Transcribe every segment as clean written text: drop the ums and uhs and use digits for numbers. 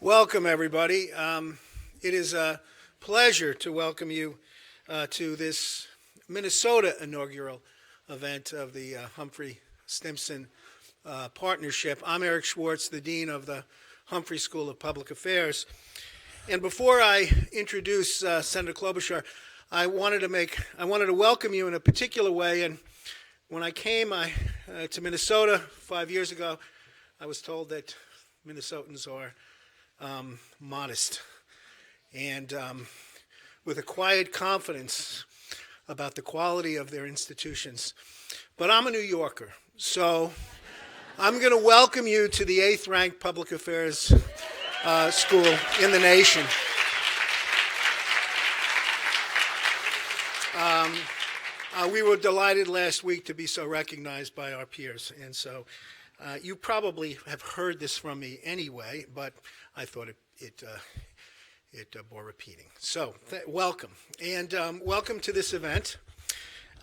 Welcome, everybody. It is a pleasure to welcome you to this Minnesota inaugural event of the Humphrey Stimson Partnership. I'm Eric Schwartz, the Dean of the Humphrey School of Public Affairs. And before I introduce Senator Klobuchar, I wanted to welcome you in a particular way. And when I came to Minnesota 5 years ago, I was told that Minnesotans are modest and with a quiet confidence about the quality of their institutions. But I'm a New Yorker, so I'm going to welcome you to the 8th-ranked public affairs school in the nation. We were delighted last week to be so recognized by our peers, and so you probably have heard this from me anyway, but I thought it bore repeating. So welcome, and welcome to this event.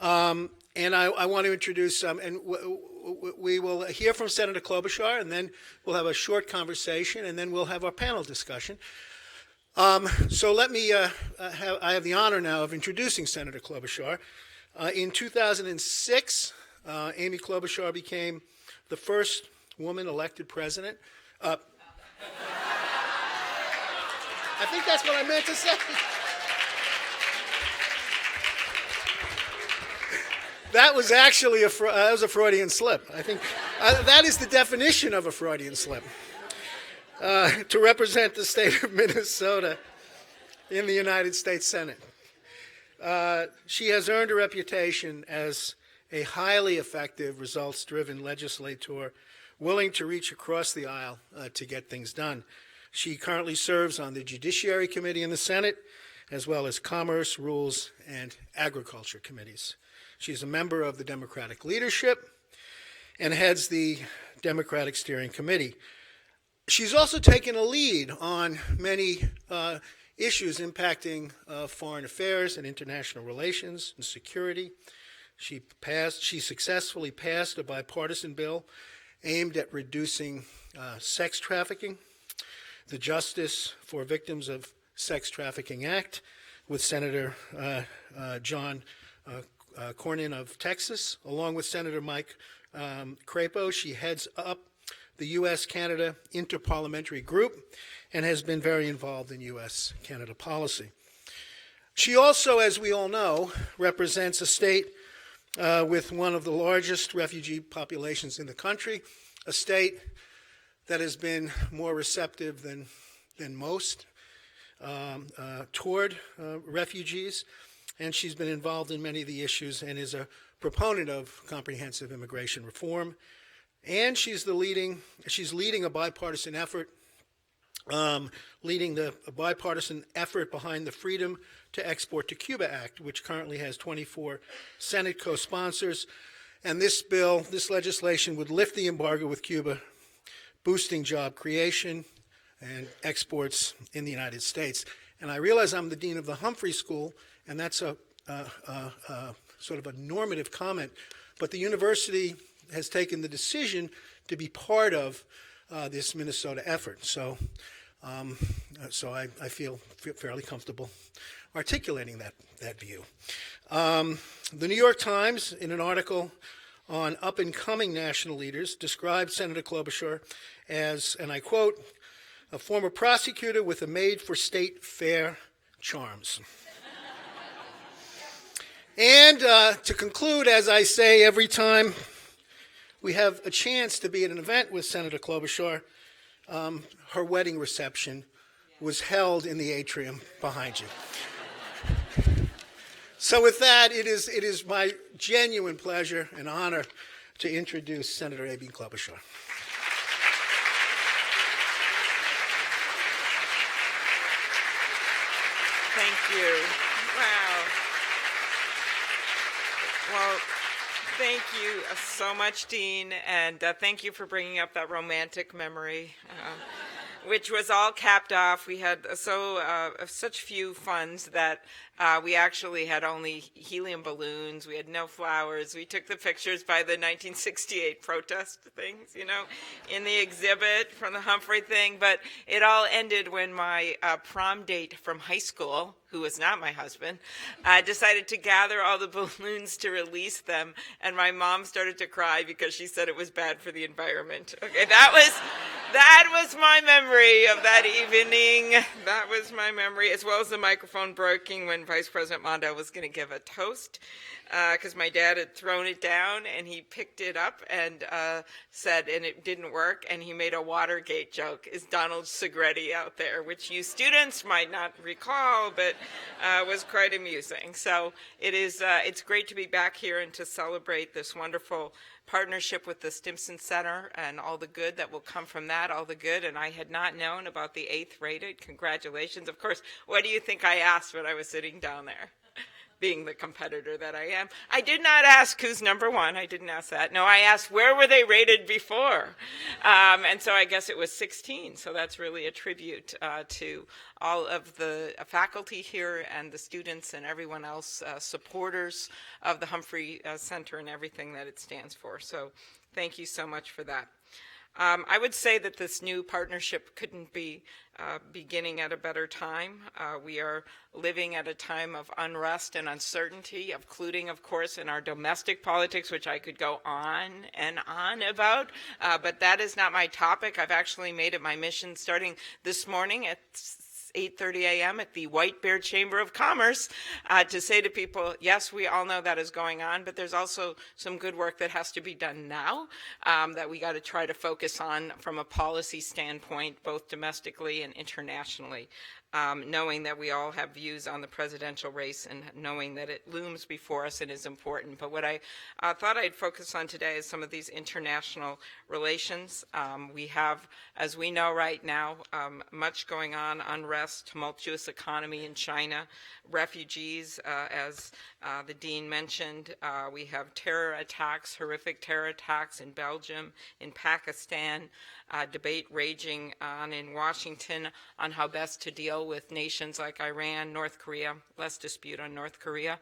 And I want to introduce, and we will hear from Senator Klobuchar, and then we'll have a short conversation, and then we'll have our panel discussion. So let me, I have the honor now of introducing Senator Klobuchar. In 2006, Amy Klobuchar became the first woman elected president. I think that's what I meant to say. That was actually that was a Freudian slip. I think that is the definition of a Freudian slip. To represent the state of Minnesota in the United States Senate. She has earned a reputation as a highly effective, results-driven legislator willing to reach across the aisle to get things done. She currently serves on the Judiciary Committee in the Senate, as well as Commerce, Rules, and Agriculture Committees. She's a member of the Democratic leadership and heads the Democratic Steering Committee. She's also taken a lead on many issues impacting foreign affairs and international relations and security. She successfully passed a bipartisan bill aimed at reducing sex trafficking, the Justice for Victims of Sex Trafficking Act, with Senator John Cornyn of Texas, along with Senator Mike Crapo. She heads up the U.S.-Canada Interparliamentary Group and has been very involved in U.S.-Canada policy. She also, as we all know, represents a state with one of the largest refugee populations in the country, a state that has been more receptive than most toward refugees, and she's been involved in many of the issues and is a proponent of comprehensive immigration reform. And she's leading a bipartisan effort, behind the Freedom to Export to Cuba Act, which currently has 24 Senate co-sponsors. And this legislation would lift the embargo with Cuba, boosting job creation and exports in the United States. And I realize I'm the dean of the Humphrey School, and that's a sort of a normative comment, but the university has taken the decision to be part of this Minnesota effort. So I feel fairly comfortable articulating that view. The New York Times, in an article on up-and-coming national leaders, described Senator Klobuchar as, and I quote, a former prosecutor with a made-for-state fair charms. And to conclude, as I say every time we have a chance to be at an event with Senator Klobuchar, her wedding reception was held in the atrium behind you. So with that, it is my genuine pleasure and honor to introduce Senator Amy Klobuchar. Thank you. Wow. Well, thank you so much, Dean, and thank you for bringing up that romantic memory which was all capped off. We had such few funds that we actually had only helium balloons. We had no flowers. We took the pictures by the 1968 protest things, in the exhibit from the Humphrey thing. But it all ended when my prom date from high school, who was not my husband, decided to gather all the balloons to release them, and my mom started to cry because she said it was bad for the environment. Okay, that was my memory of that evening. That was my memory, as well as the microphone breaking when Vice President Mondale was going to give a toast, because my dad had thrown it down, and he picked it up and said, and it didn't work, and he made a Watergate joke. Is Donald Segretti out there? Which you students might not recall, but was quite amusing. So it's great to be back here and to celebrate this wonderful partnership with the Stimson Center and all the good that will come from that, all the good. And I had not known about the 8th rated. Congratulations. Of course, what do you think I asked when I was sitting down there? Being the competitor that I am. I did not ask who's number one. I didn't ask that. No, I asked where were they rated before? And so I guess it was 16. So that's really a tribute to all of the faculty here and the students and everyone else, supporters of the Humphrey Center and everything that it stands for. So thank you so much for that. I would say that this new partnership couldn't be beginning at a better time. We are living at a time of unrest and uncertainty, including, of course, in our domestic politics, which I could go on and on about, but that is not my topic. I've actually made it my mission starting this morning at 8:30 a.m. at the White Bear Chamber of Commerce to say to people, yes, we all know that is going on, but there's also some good work that has to be done now that we got to try to focus on from a policy standpoint, both domestically and internationally. Knowing that we all have views on the presidential race and knowing that it looms before us and is important. But what I thought I'd focus on today is some of these international relations. We have, as we know right now, much going on, unrest, tumultuous economy in China, refugees, as the dean mentioned. We have terror attacks, horrific terror attacks in Belgium, in Pakistan, debate raging on in Washington on how best to deal with nations like Iran, North Korea, less dispute on North Korea.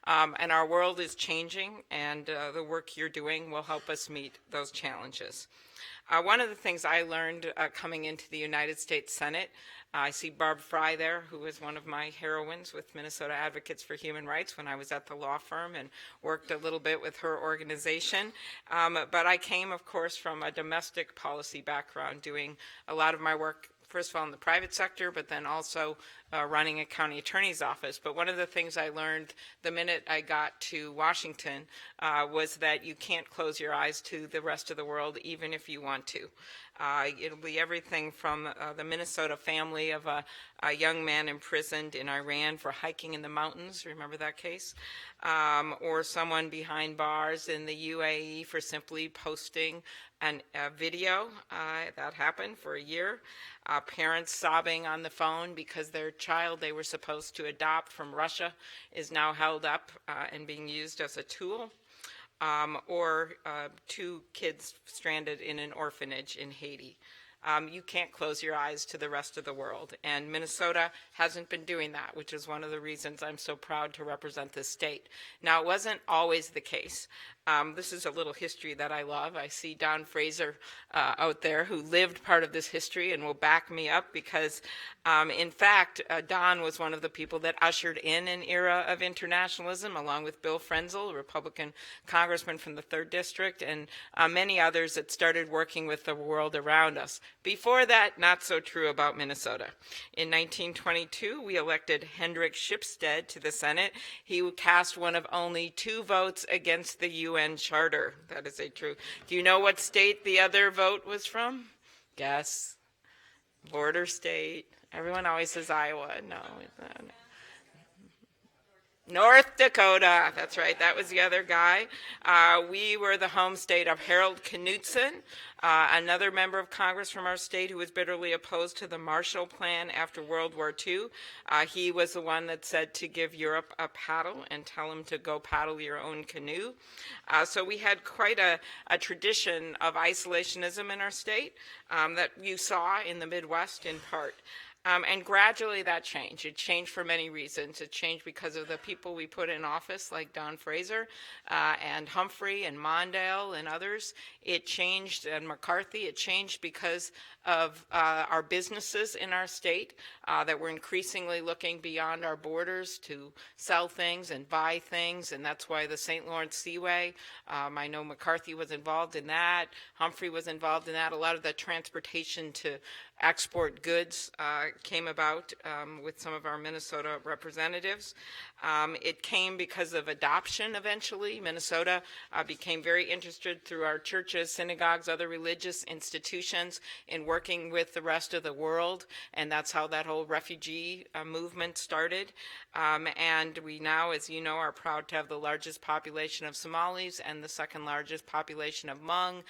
And our world is changing, and the work you're doing will help us meet those challenges. One of the things I learned coming into the United States Senate, I see Barb Fry there, who was one of my heroines with Minnesota Advocates for Human Rights when I was at the law firm and worked a little bit with her organization. But I came, of course, from a domestic policy background, doing a lot of my work, first of all, in the private sector, but then also running a county attorney's office. But one of the things I learned the minute I got to Washington was that you can't close your eyes to the rest of the world, even if you want to. It'll be everything from the Minnesota family of a young man imprisoned in Iran for hiking in the mountains, remember that case? Or someone behind bars in the UAE for simply posting a video. That happened for a year. Parents sobbing on the phone because their child they were supposed to adopt from Russia is now held up and being used as a tool. Or 2 kids stranded in an orphanage in Haiti. You can't close your eyes to the rest of the world. And Minnesota hasn't been doing that, which is one of the reasons I'm so proud to represent this state. Now, it wasn't always the case. This is a little history that I love. I see Don Fraser out there who lived part of this history and will back me up because, in fact, Don was one of the people that ushered in an era of internationalism along with Bill Frenzel, a Republican congressman from the 3rd District, and many others that started working with the world around us. Before that, not so true about Minnesota. In 1922, we elected Hendrik Shipstead to the Senate. He cast one of only 2 votes against the UN Charter. That is a true. Do you know what state the other vote was from? Guess. Border state. Everyone always says Iowa. No. North Dakota, that's right, that was the other guy. We were the home state of Harold Knudsen, another member of Congress from our state who was bitterly opposed to the Marshall Plan after World War II. He was the one that said to give Europe a paddle and tell them to go paddle your own canoe. So we had quite a tradition of isolationism in our state that you saw in the Midwest in part. And gradually that changed. It changed for many reasons. It changed because of the people we put in office, like Don Fraser and Humphrey and Mondale and others. It changed, and McCarthy. It changed because of our businesses in our state that were increasingly looking beyond our borders to sell things and buy things, and that's why the St. Lawrence Seaway, I know McCarthy was involved in that, Humphrey was involved in that. A lot of the transportation to export goods came about with some of our Minnesota representatives. It came because of adoption eventually. Minnesota became very interested through our churches, synagogues, other religious institutions in working with the rest of the world, and that's how that whole refugee movement started. And we now, as you know, are proud to have the largest population of Somalis and the second largest population of Hmong,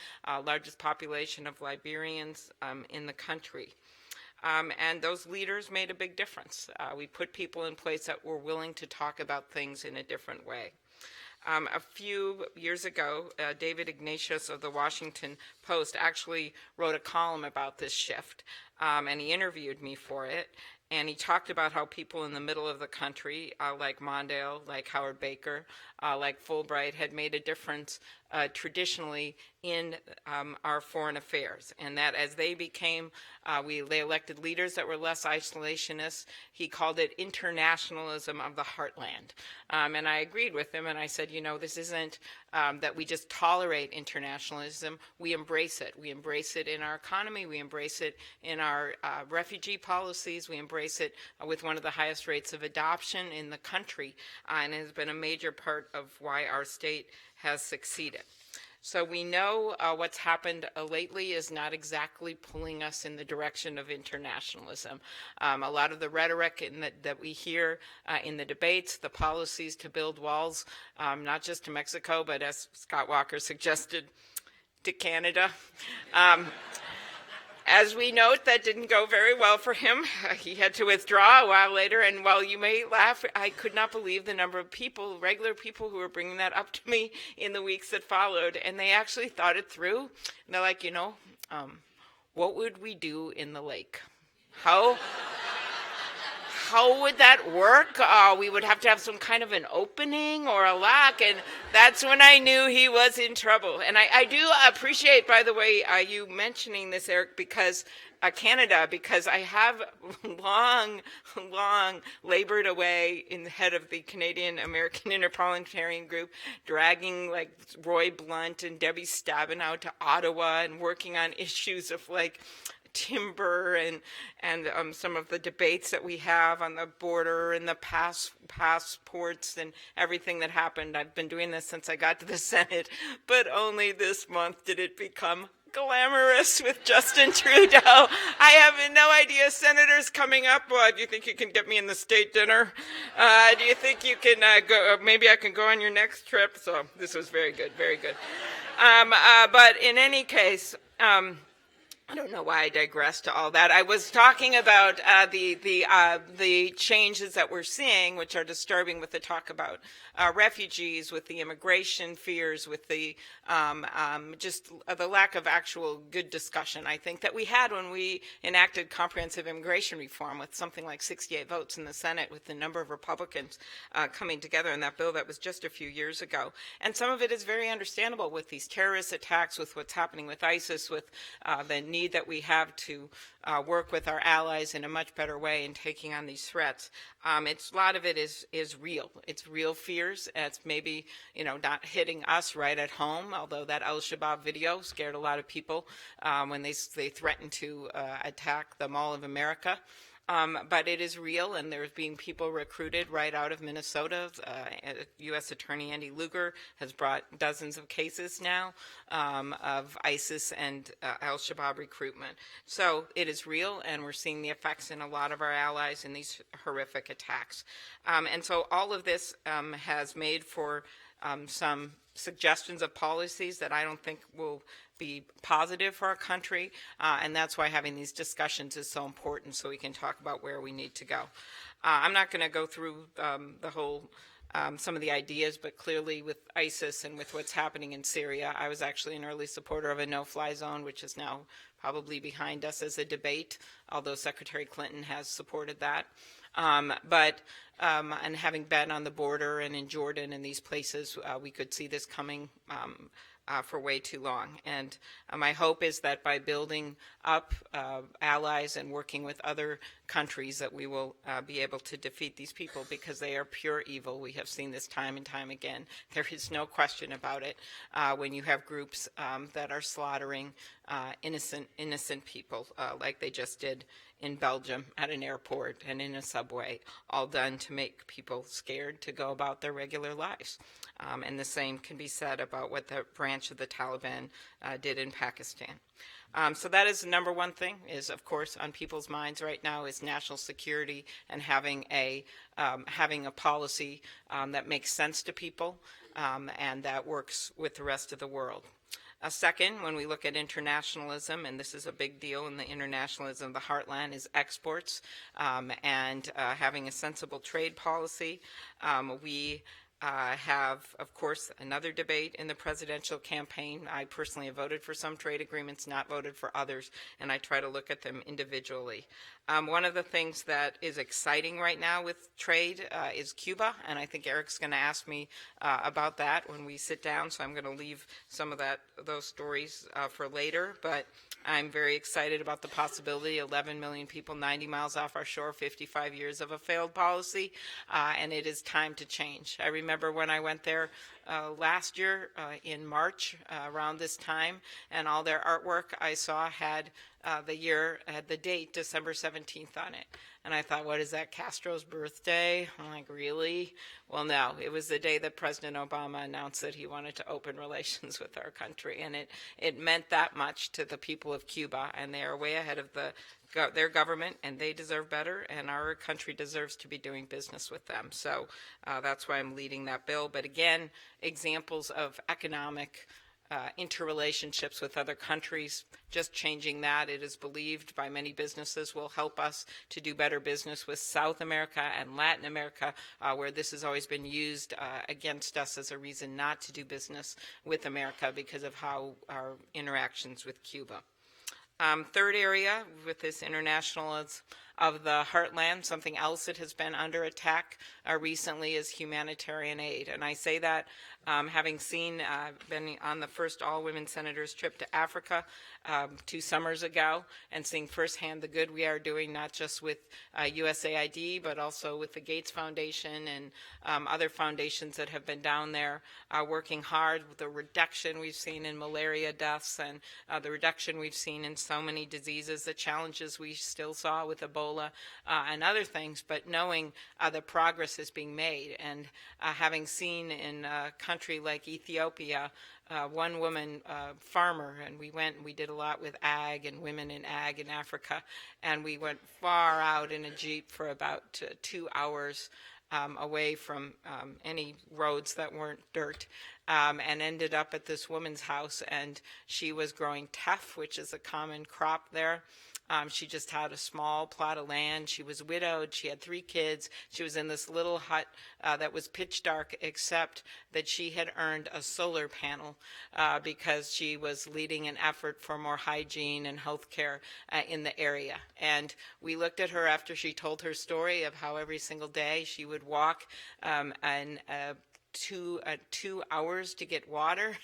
largest population of Liberians in the country. And those leaders made a big difference. We put people in place that were willing to talk about things in a different way. A few years ago, David Ignatius of the Washington Post actually wrote a column about this shift, and he interviewed me for it. And he talked about how people in the middle of the country, like Mondale, like Howard Baker, like Fulbright, had made a difference traditionally in our foreign affairs, and that as they became, they elected leaders that were less isolationist. He called it internationalism of the heartland, and I agreed with him, and I said, you know, this isn't that we just tolerate internationalism, we embrace it. We embrace it in our economy, we embrace it in our refugee policies, we embrace it with one of the highest rates of adoption in the country, and it has been a major part of why our state has succeeded. So we know what's happened lately is not exactly pulling us in the direction of internationalism. A lot of the rhetoric that we hear in the debates, the policies to build walls, not just to Mexico, but as Scott Walker suggested, to Canada. As we note, that didn't go very well for him. He had to withdraw a while later, and while you may laugh, I could not believe the number of people, regular people, who were bringing that up to me in the weeks that followed, and they actually thought it through. And they're like, you know, what would we do in the lake? How would that work? We would have to have some kind of an opening or a lock, and that's when I knew he was in trouble. And I do appreciate, by the way, you mentioning this, Eric, because Canada, because I have long labored away in the head of the Canadian American Interparliamentarian Group, dragging like Roy Blunt and Debbie Stabenow to Ottawa and working on issues of like timber and some of the debates that we have on the border and the passports and everything that happened. I've been doing this since I got to the Senate, but only this month did it become glamorous with Justin Trudeau. I have no idea. Senators coming up. Well, do you think you can get me in the state dinner? Do you think you can go? Maybe I can go on your next trip. So this was very good, very good. But in any case, I don't know why I digressed to all that. I was talking about the changes that we're seeing, which are disturbing, with the talk about refugees, with the immigration fears, with the just the lack of actual good discussion, I think, that we had when we enacted comprehensive immigration reform with something like 68 votes in the Senate, with the number of Republicans coming together in that bill that was just a few years ago. And some of it is very understandable with these terrorist attacks, with what's happening with ISIS, with the need that we have to work with our allies in a much better way in taking on these threats. A lot of it is real. It's real fears. It's maybe, not hitting us right at home, although that Al-Shabaab video scared a lot of people when they threatened to attack the Mall of America. But it is real, and there's being people recruited right out of Minnesota. U.S. Attorney Andy Lugar has brought dozens of cases now of ISIS and al-Shabaab recruitment. So it is real, and we're seeing the effects in a lot of our allies in these horrific attacks. And so all of this has made for some suggestions of policies that I don't think will be positive for our country, and that's why having these discussions is so important, so we can talk about where we need to go. I'm not going to go through the whole some of the ideas, but clearly with ISIS and with what's happening in Syria, I was actually an early supporter of a no-fly zone, which is now probably behind us as a debate, although Secretary Clinton has supported that. And having been on the border and in Jordan and these places, we could see this coming for way too long. And my hope is that by building up allies and working with other countries that we will be able to defeat these people, because they are pure evil. We have seen this time and time again. There is no question about it when you have groups that are slaughtering innocent people like they just did in Belgium at an airport and in a subway, all done to make people scared to go about their regular lives. And the same can be said about what the branch of the Taliban did in Pakistan. So that is the number one thing, is of course on people's minds right now, is national security and having a policy that makes sense to people and that works with the rest of the world. Second, when we look at internationalism, and this is a big deal in the internationalism of the heartland, is exports and having a sensible trade policy. We have, of course, another debate in the presidential campaign. I personally have voted for some trade agreements, not voted for others, and I try to look at them individually. One of the things that is exciting right now with trade is Cuba, and I think Eric's going to ask me about that when we sit down, so I'm going to leave some of those stories for later. But I'm very excited about the possibility. 11 million people 90 miles off our shore, 55 years of a failed policy, and it is time to change. I remember when I went there last year in March around this time, and all their artwork I saw had the date December 17th on it. And I thought, what is that, Castro's birthday? I'm like, really? Well, no, it was the day that President Obama announced that he wanted to open relations with our country. And it meant that much to the people of Cuba, and they are way ahead of their government, and they deserve better, and our country deserves to be doing business with them. So that's why I'm leading that bill. But again, examples of economic interrelationships with other countries, just changing that, it is believed by many businesses, will help us to do better business with South America and Latin America, where this has always been used against us as a reason not to do business with America because of how our interactions with Cuba. Third area with this international of the heartland, something else that has been under attack recently is humanitarian aid. And I say that having been on the first all-women senators trip to Africa 2 summers ago, and seeing firsthand the good we are doing, not just with USAID, but also with the Gates Foundation and other foundations that have been down there working hard with the reduction we've seen in malaria deaths and the reduction we've seen in so many diseases, the challenges we still saw with Ebola and other things, but knowing the progress is being made, and having seen in a country like Ethiopia, one woman farmer, and we did a lot with ag and women in ag in Africa, and we went far out in a Jeep for about 2 hours away from any roads that weren't dirt, and ended up at this woman's house, and she was growing teff, which is a common crop there. She just had a small plot of land. She was widowed. She had 3 kids. She was in this little hut that was pitch dark, except that she had earned a solar panel because she was leading an effort for more hygiene and health care in the area. And we looked at her after she told her story of how every single day she would walk 2 hours to get water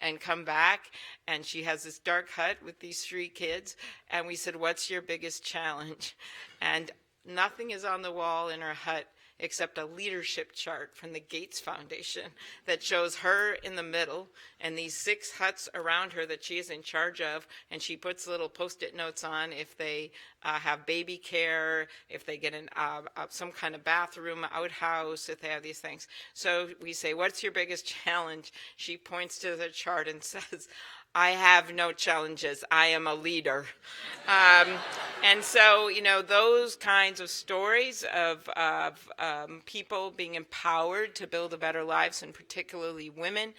and come back, and she has this dark hut with these 3 kids, and we said, what's your biggest challenge? And nothing is on the wall in her hut except a leadership chart from the Gates Foundation that shows her in the middle and these 6 huts around her that she is in charge of, and she puts little Post-it notes on if they have baby care, if they get some kind of bathroom, outhouse, if they have these things. So we say, what's your biggest challenge? She points to the chart and says, I have no challenges. I am a leader. And so, those kinds of stories of people being empowered to build a better lives, and particularly women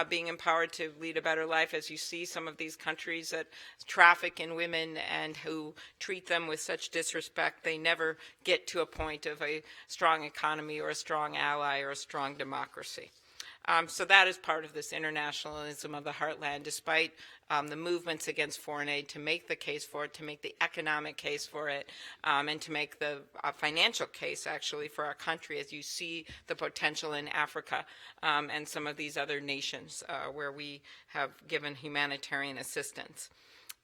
being empowered to lead a better life, as you see some of these countries that traffic in women and who treat them with such disrespect, they never get to a point of a strong economy or a strong ally or a strong democracy. So that is part of this internationalism of the heartland, despite the movements against foreign aid to make the case for it, to make the economic case for it, and to make the financial case, actually, for our country, as you see the potential in Africa and some of these other nations where we have given humanitarian assistance.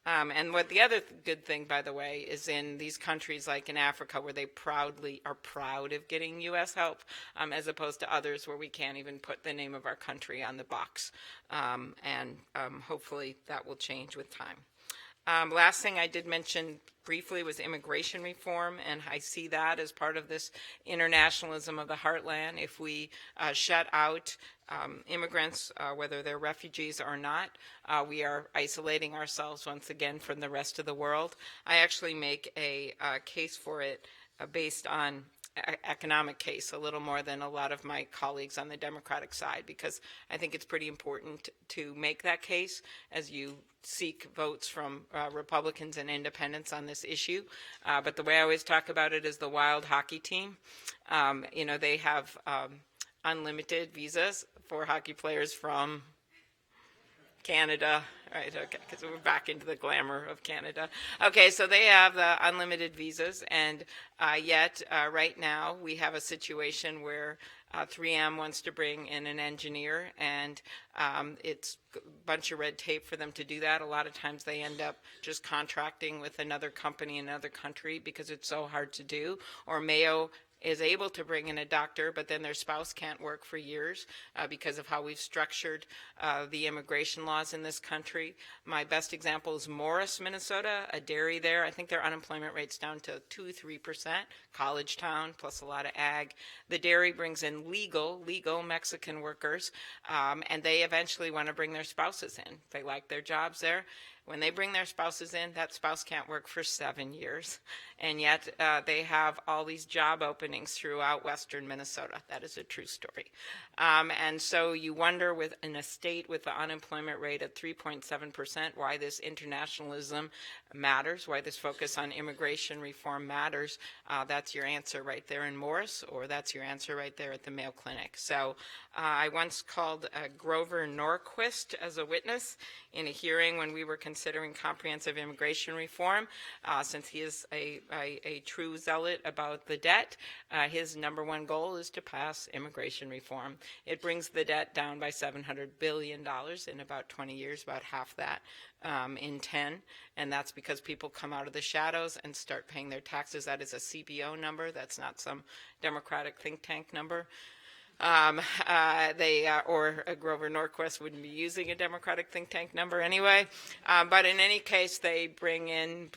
And what the other good thing, by the way, is in these countries like in Africa, where they proudly are proud of getting U.S. help, as opposed to others where we can't even put the name of our country on the box. And hopefully that will change with time. Last thing I did mention briefly was immigration reform, and I see that as part of this internationalism of the heartland. If we shut out immigrants, whether they're refugees or not, we are isolating ourselves once again from the rest of the world. I actually make a case for it based on economic case a little more than a lot of my colleagues on the Democratic side, because I think it's pretty important to make that case as you seek votes from Republicans and independents on this issue. But the way I always talk about it is the wild hockey team. They have unlimited visas for hockey players from Canada, right? Okay, because we're back into the glamour of Canada. Okay, so they have the unlimited visas, and yet right now we have a situation where 3M wants to bring in an engineer, and it's a bunch of red tape for them to do that. A lot of times they end up just contracting with another company in another country because it's so hard to do. Or Mayo is able to bring in a doctor, but then their spouse can't work for years because of how we've structured the immigration laws in this country. My best example is Morris, Minnesota, a dairy there. I think their unemployment rate's down to 2-3%, college town, plus a lot of ag. The dairy brings in legal Mexican workers, and they eventually want to bring their spouses in. They like their jobs there. When they bring their spouses in, that spouse can't work for 7 years. And yet they have all these job openings throughout western Minnesota. That is a true story. And so you wonder, in a state with the unemployment rate at 3.7%, why this internationalism matters, why this focus on immigration reform matters. That's your answer right there in Morris, or that's your answer right there at the Mayo Clinic. So I once called Grover Norquist as a witness in a hearing when we were considering comprehensive immigration reform. Since he is a true zealot about the debt, his number one goal is to pass immigration reform. It brings the debt down by $700 billion in about 20 years, about half that in 10, and that's because people come out of the shadows and start paying their taxes. That is a CBO number. That's not some Democratic think tank number. Or Grover Norquist wouldn't be using a Democratic think tank number anyway. But in any case, they bring in,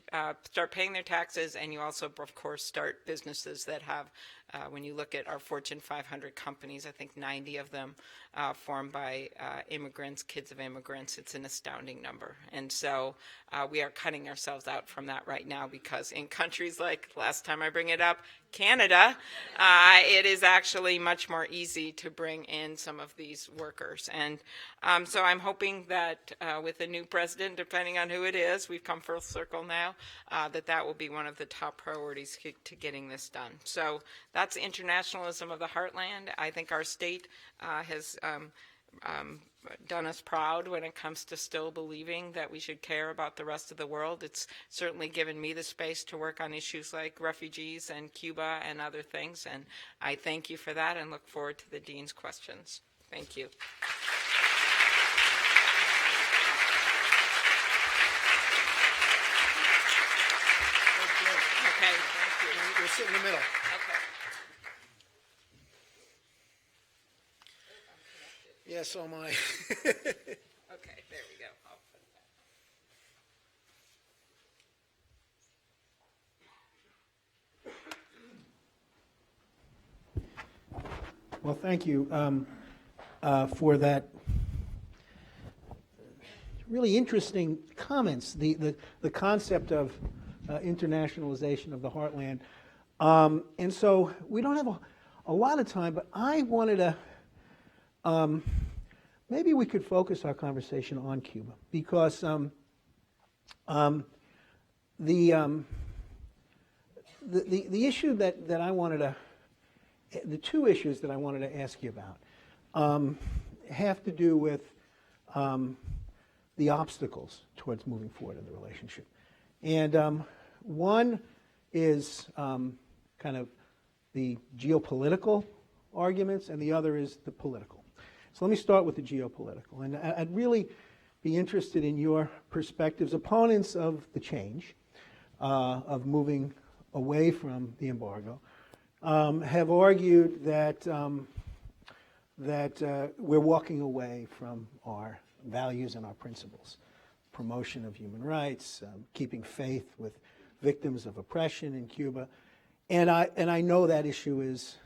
start paying their taxes, and you also, of course, start businesses that have, when you look at our Fortune 500 companies, I think 90 of them formed by immigrants, kids of immigrants. It's an astounding number. And so we are cutting ourselves out from that right now, because in countries like, last time I bring it up, Canada, it is actually much more easy to bring in some of these workers. And so I'm hoping that with the new president, depending on who it is, we've come full circle now, that will be one of the top priorities to getting this done. So that's internationalism of the heartland. I think our state has done us proud when it comes to still believing that we should care about the rest of the world. It's certainly given me the space to work on issues like refugees and Cuba and other things, and I thank you for that and look forward to the Dean's questions. Thank you. Okay, thank you. We'll sit in the middle. Okay. Yeah, so am I. Okay, there we go. I'll put Well, thank you for that really interesting comments. The concept of internationalization of the heartland. And so we don't have a lot of time, but I wanted to, maybe we could focus our conversation on Cuba, because the issue that I wanted to, the two issues that I wanted to ask you about have to do with the obstacles towards moving forward in the relationship. And one is kind of the geopolitical arguments, and the other is the political. So let me start with the geopolitical. And I'd really be interested in your perspectives. Opponents of the change, of moving away from the embargo, have argued that we're walking away from our values and our principles. Promotion of human rights, keeping faith with victims of oppression in Cuba. And I know that issue is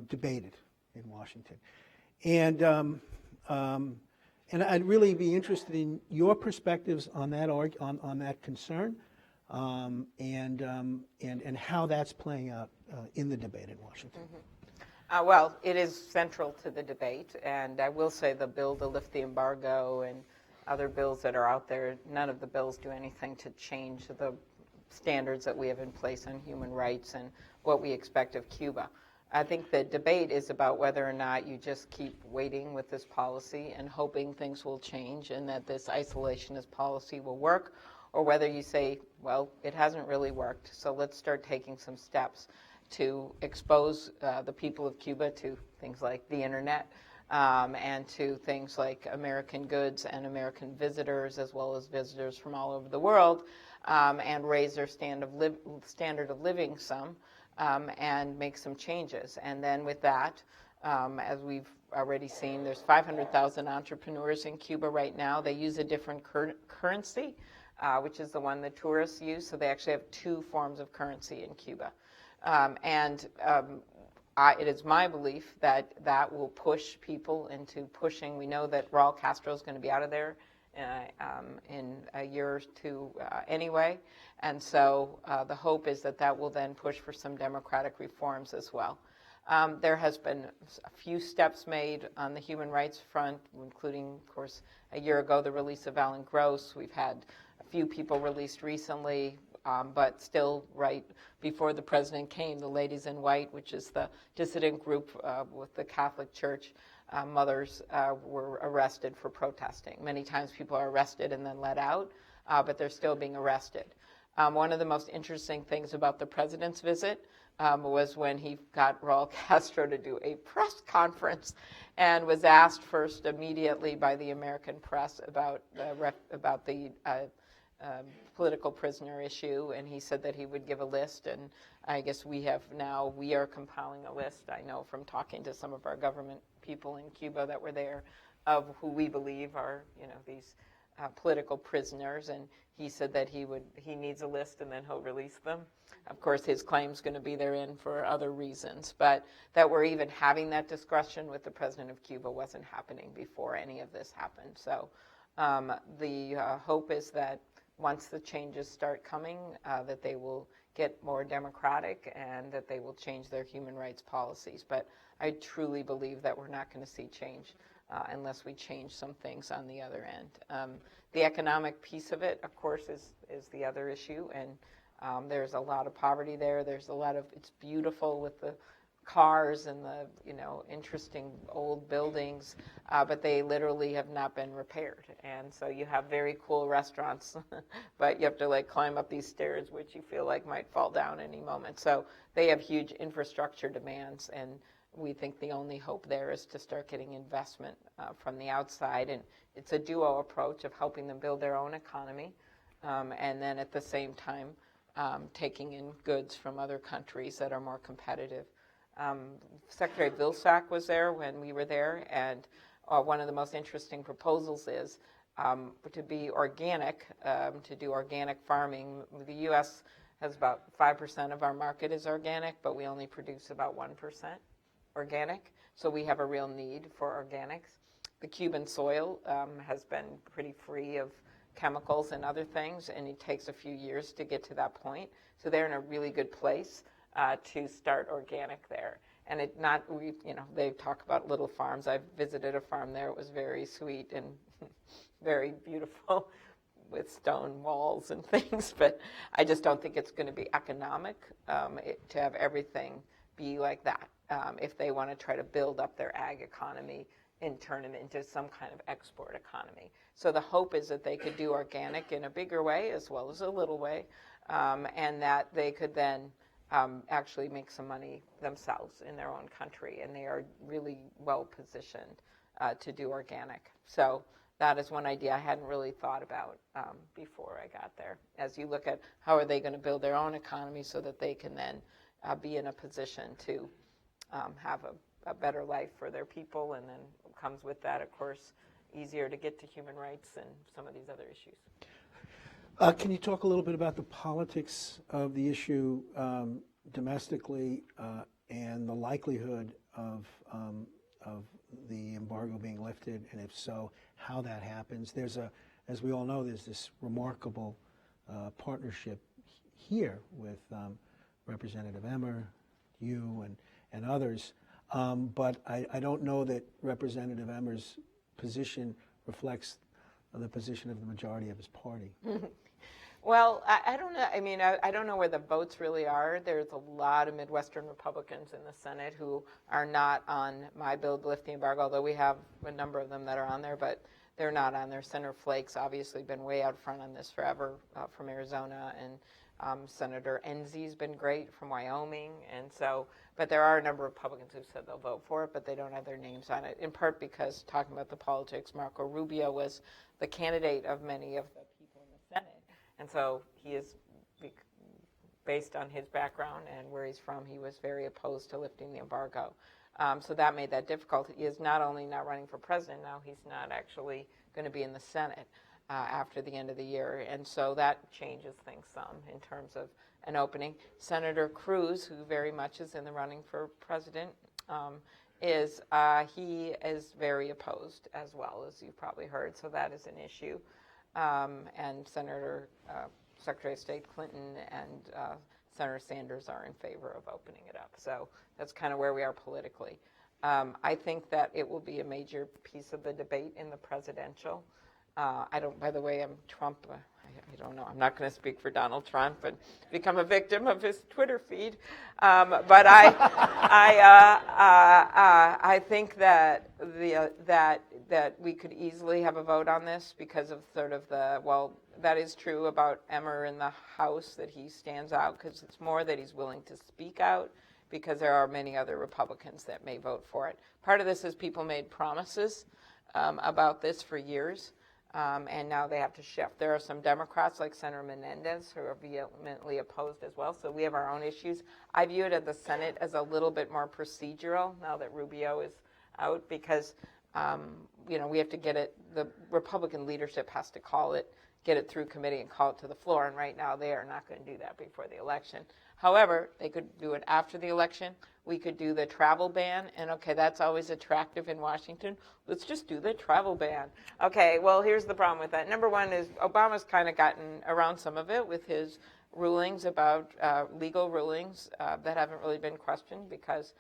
debated in Washington. And I'd really be interested in your perspectives on that on that concern, and how that's playing out in the debate in Washington. Mm-hmm. Well, it is central to the debate, and I will say the bill to lift the embargo and other bills that are out there, none of the bills do anything to change the standards that we have in place on human rights and what we expect of Cuba. I think the debate is about whether or not you just keep waiting with this policy and hoping things will change and that this isolationist policy will work, or whether you say, well, it hasn't really worked, so let's start taking some steps to expose the people of Cuba to things like the internet, and to things like American goods and American visitors, as well as visitors from all over the world, and raise their standard of living some, and make some changes. And then with that, as we've already seen, there's 500,000 entrepreneurs in Cuba right now. They use a different currency, which is the one the tourists use. So they actually have two forms of currency in Cuba. It is my belief that that will push people into pushing. We know that Raul Castro is going to be out of there in a year or two anyway. And so the hope is that that will then push for some democratic reforms as well. There has been a few steps made on the human rights front, including, of course, a year ago, the release of Alan Gross. We've had a few people released recently, but still right before the president came, the Ladies in White, which is the dissident group with the Catholic Church, mothers were arrested for protesting. Many times people are arrested and then let out, but they're still being arrested. One of the most interesting things about the president's visit was when he got Raul Castro to do a press conference and was asked first immediately by the American press about the political prisoner issue, and he said that he would give a list, and I guess we are compiling a list, I know from talking to some of our government people in Cuba that were there, of who we believe are, these political prisoners, and he said that he needs a list and then he'll release them. Of course, his claim's going to be therein for other reasons, but that we're even having that discussion with the president of Cuba wasn't happening before any of this happened. So the hope is that once the changes start coming, that they will get more democratic and that they will change their human rights policies. But I truly believe that we're not going to see change unless we change some things on the other end. The economic piece of it, of course, is the other issue, and there's a lot of poverty there. It's beautiful with the cars and the interesting old buildings, but they literally have not been repaired. And so you have very cool restaurants, but you have to climb up these stairs, which you feel like might fall down any moment. So they have huge infrastructure demands, and we think the only hope there is to start getting investment from the outside. And it's a duo approach of helping them build their own economy, and then at the same time taking in goods from other countries that are more competitive. Secretary Vilsack was there when we were there, and one of the most interesting proposals is to be organic, to do organic farming. The U.S. has about 5% of our market is organic, but we only produce about 1% organic. So we have a real need for organics. The Cuban soil has been pretty free of chemicals and other things, and it takes a few years to get to that point. So they're in a really good place to start organic there. And they talk about little farms. I visited a farm there. It was very sweet and very beautiful with stone walls and things. But I just don't think it's going to be economic to have everything be like that if they want to try to build up their ag economy and turn it into some kind of export economy. So the hope is that they could do organic in a bigger way as well as a little way, and that they could then actually make some money themselves in their own country, and they are really well positioned to do organic. So that is one idea I hadn't really thought about before I got there. As you look at how are they going to build their own economy so that they can then be in a position to have a better life for their people, and then comes with that, of course, easier to get to human rights and some of these other issues. Can you talk a little bit about the politics of the issue domestically and the likelihood of the embargo being lifted, and if so, how that happens? As we all know, there's this remarkable partnership here with Representative Emmer, you, and others. But I don't know that Representative Emmer's position reflects the position of the majority of his party. Well, I don't know. I mean, I don't know where the votes really are. There's a lot of Midwestern Republicans in the Senate who are not on my bill to lift the embargo, although we have a number of them that are on there, but they're not on there. Senator Flake's obviously been way out front on this forever from Arizona, and Senator Enzi's been great from Wyoming, and so, but there are a number of Republicans who've said they'll vote for it, but they don't have their names on it, in part because, talking about the politics, Marco Rubio was the candidate of many of the people in the Senate, and so he is, based on his background and where he's from, he was very opposed to lifting the embargo. So that made that difficult. He is not only not running for president now, he's not actually going to be in the Senate after the end of the year, and so that changes things some in terms of an opening. Senator Cruz, who very much is in the running for president, he is very opposed as well, as you've probably heard, so that is an issue. And Secretary of State Clinton and Senator Sanders are in favor of opening it up. So that's kind of where we are politically. I think that it will be a major piece of the debate in the presidential. By the way, I'm Trump. I don't know. I'm not going to speak for Donald Trump and become a victim of his Twitter feed. But I think that that we could easily have a vote on this because of sort of that is true about Emmer in the House, that he stands out because it's more that he's willing to speak out, because there are many other Republicans that may vote for it. Part of this is people made promises about this for years. And now they have to shift. There are some Democrats like Senator Menendez who are vehemently opposed as well. So we have our own issues. I view it at the Senate as a little bit more procedural now that Rubio is out, because we have to get it. The Republican leadership has to get it through committee and call it to the floor. And right now they are not going to do that before the election. However, they could do it after the election. We could do the travel ban, and okay, that's always attractive in Washington. Let's just do the travel ban. Okay, well, here's the problem with that. Number one is Obama's kind of gotten around some of it with his rulings about legal rulings that haven't really been questioned, because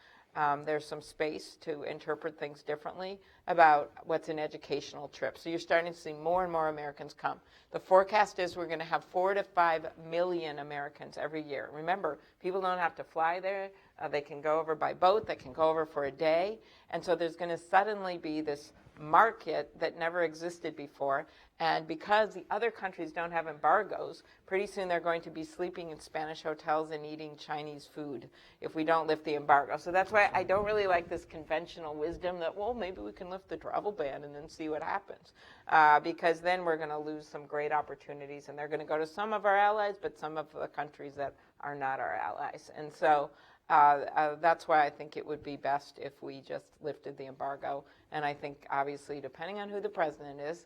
there's some space to interpret things differently about what's an educational trip. So you're starting to see more and more Americans come. The forecast is we're going to have 4 to 5 million Americans every year. Remember, people don't have to fly there. They can go over by boat. They can go over for a day. And so there's going to suddenly be this market that never existed before. And because the other countries don't have embargoes, pretty soon they're going to be sleeping in Spanish hotels and eating Chinese food if we don't lift the embargo. So that's why I don't really like this conventional wisdom that, well, maybe we can lift the travel ban and then see what happens. Because then we're going to lose some great opportunities, and they're going to go to some of our allies, but some of the countries that are not our allies. And so that's why I think it would be best if we just lifted the embargo. And I think, obviously, depending on who the president is,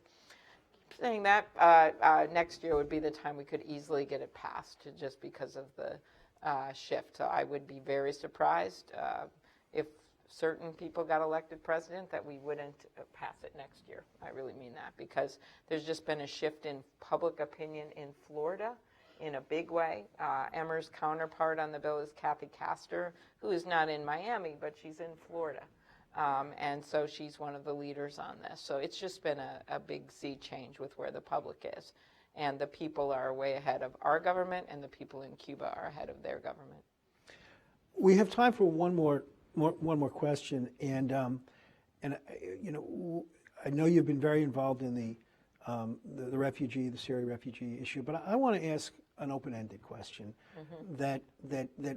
saying that next year would be the time we could easily get it passed, just because of the shift. So I would be very surprised if certain people got elected president, that we wouldn't pass it next year. I really mean that, because there's just been a shift in public opinion in Florida in a big way. Emmer's counterpart on the bill is Kathy Castor, who is not in Miami, but she's in Florida. And so she's one of the leaders on this. So it's just been a big sea change with where the public is. And the people are way ahead of our government, and the people in Cuba are ahead of their government. We have time for one more question, and I know you've been very involved in the Syria refugee issue, but I want to ask an open-ended question that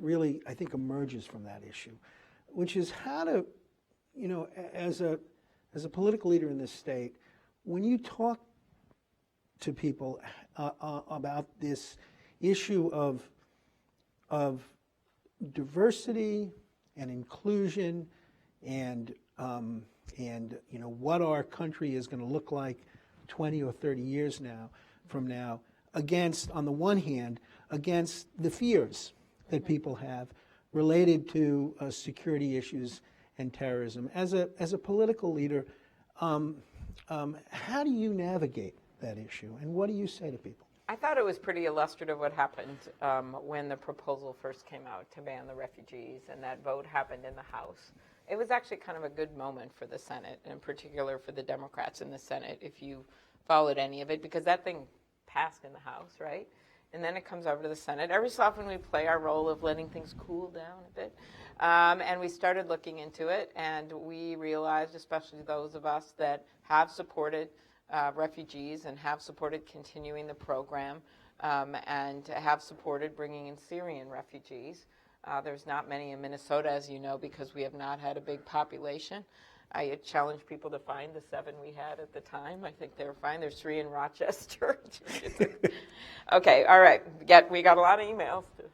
really, I think, emerges from that issue, which is how to, as a political leader in this state, when you talk to people about this issue of diversity and inclusion and what our country is going to look like 20 or 30 years from now, against, on the one hand, against the fears that people have related to security issues and terrorism. As a political leader, how do you navigate that issue, and what do you say to people? I thought it was pretty illustrative what happened when the proposal first came out to ban the refugees, and that vote happened in the House. It was actually kind of a good moment for the Senate, in particular for the Democrats in the Senate, if you followed any of it, because that thing passed in the House, right? And then it comes over to the Senate. Every so often we play our role of letting things cool down a bit. And we started looking into it, and we realized, especially those of us that have supported refugees and have supported continuing the program and have supported bringing in Syrian refugees. There's not many in Minnesota, as you know, because we have not had a big population. I challenged people to find the 7 we had at the time. I think they were fine. There's 3 in Rochester. Okay, all right. We got a lot of emails to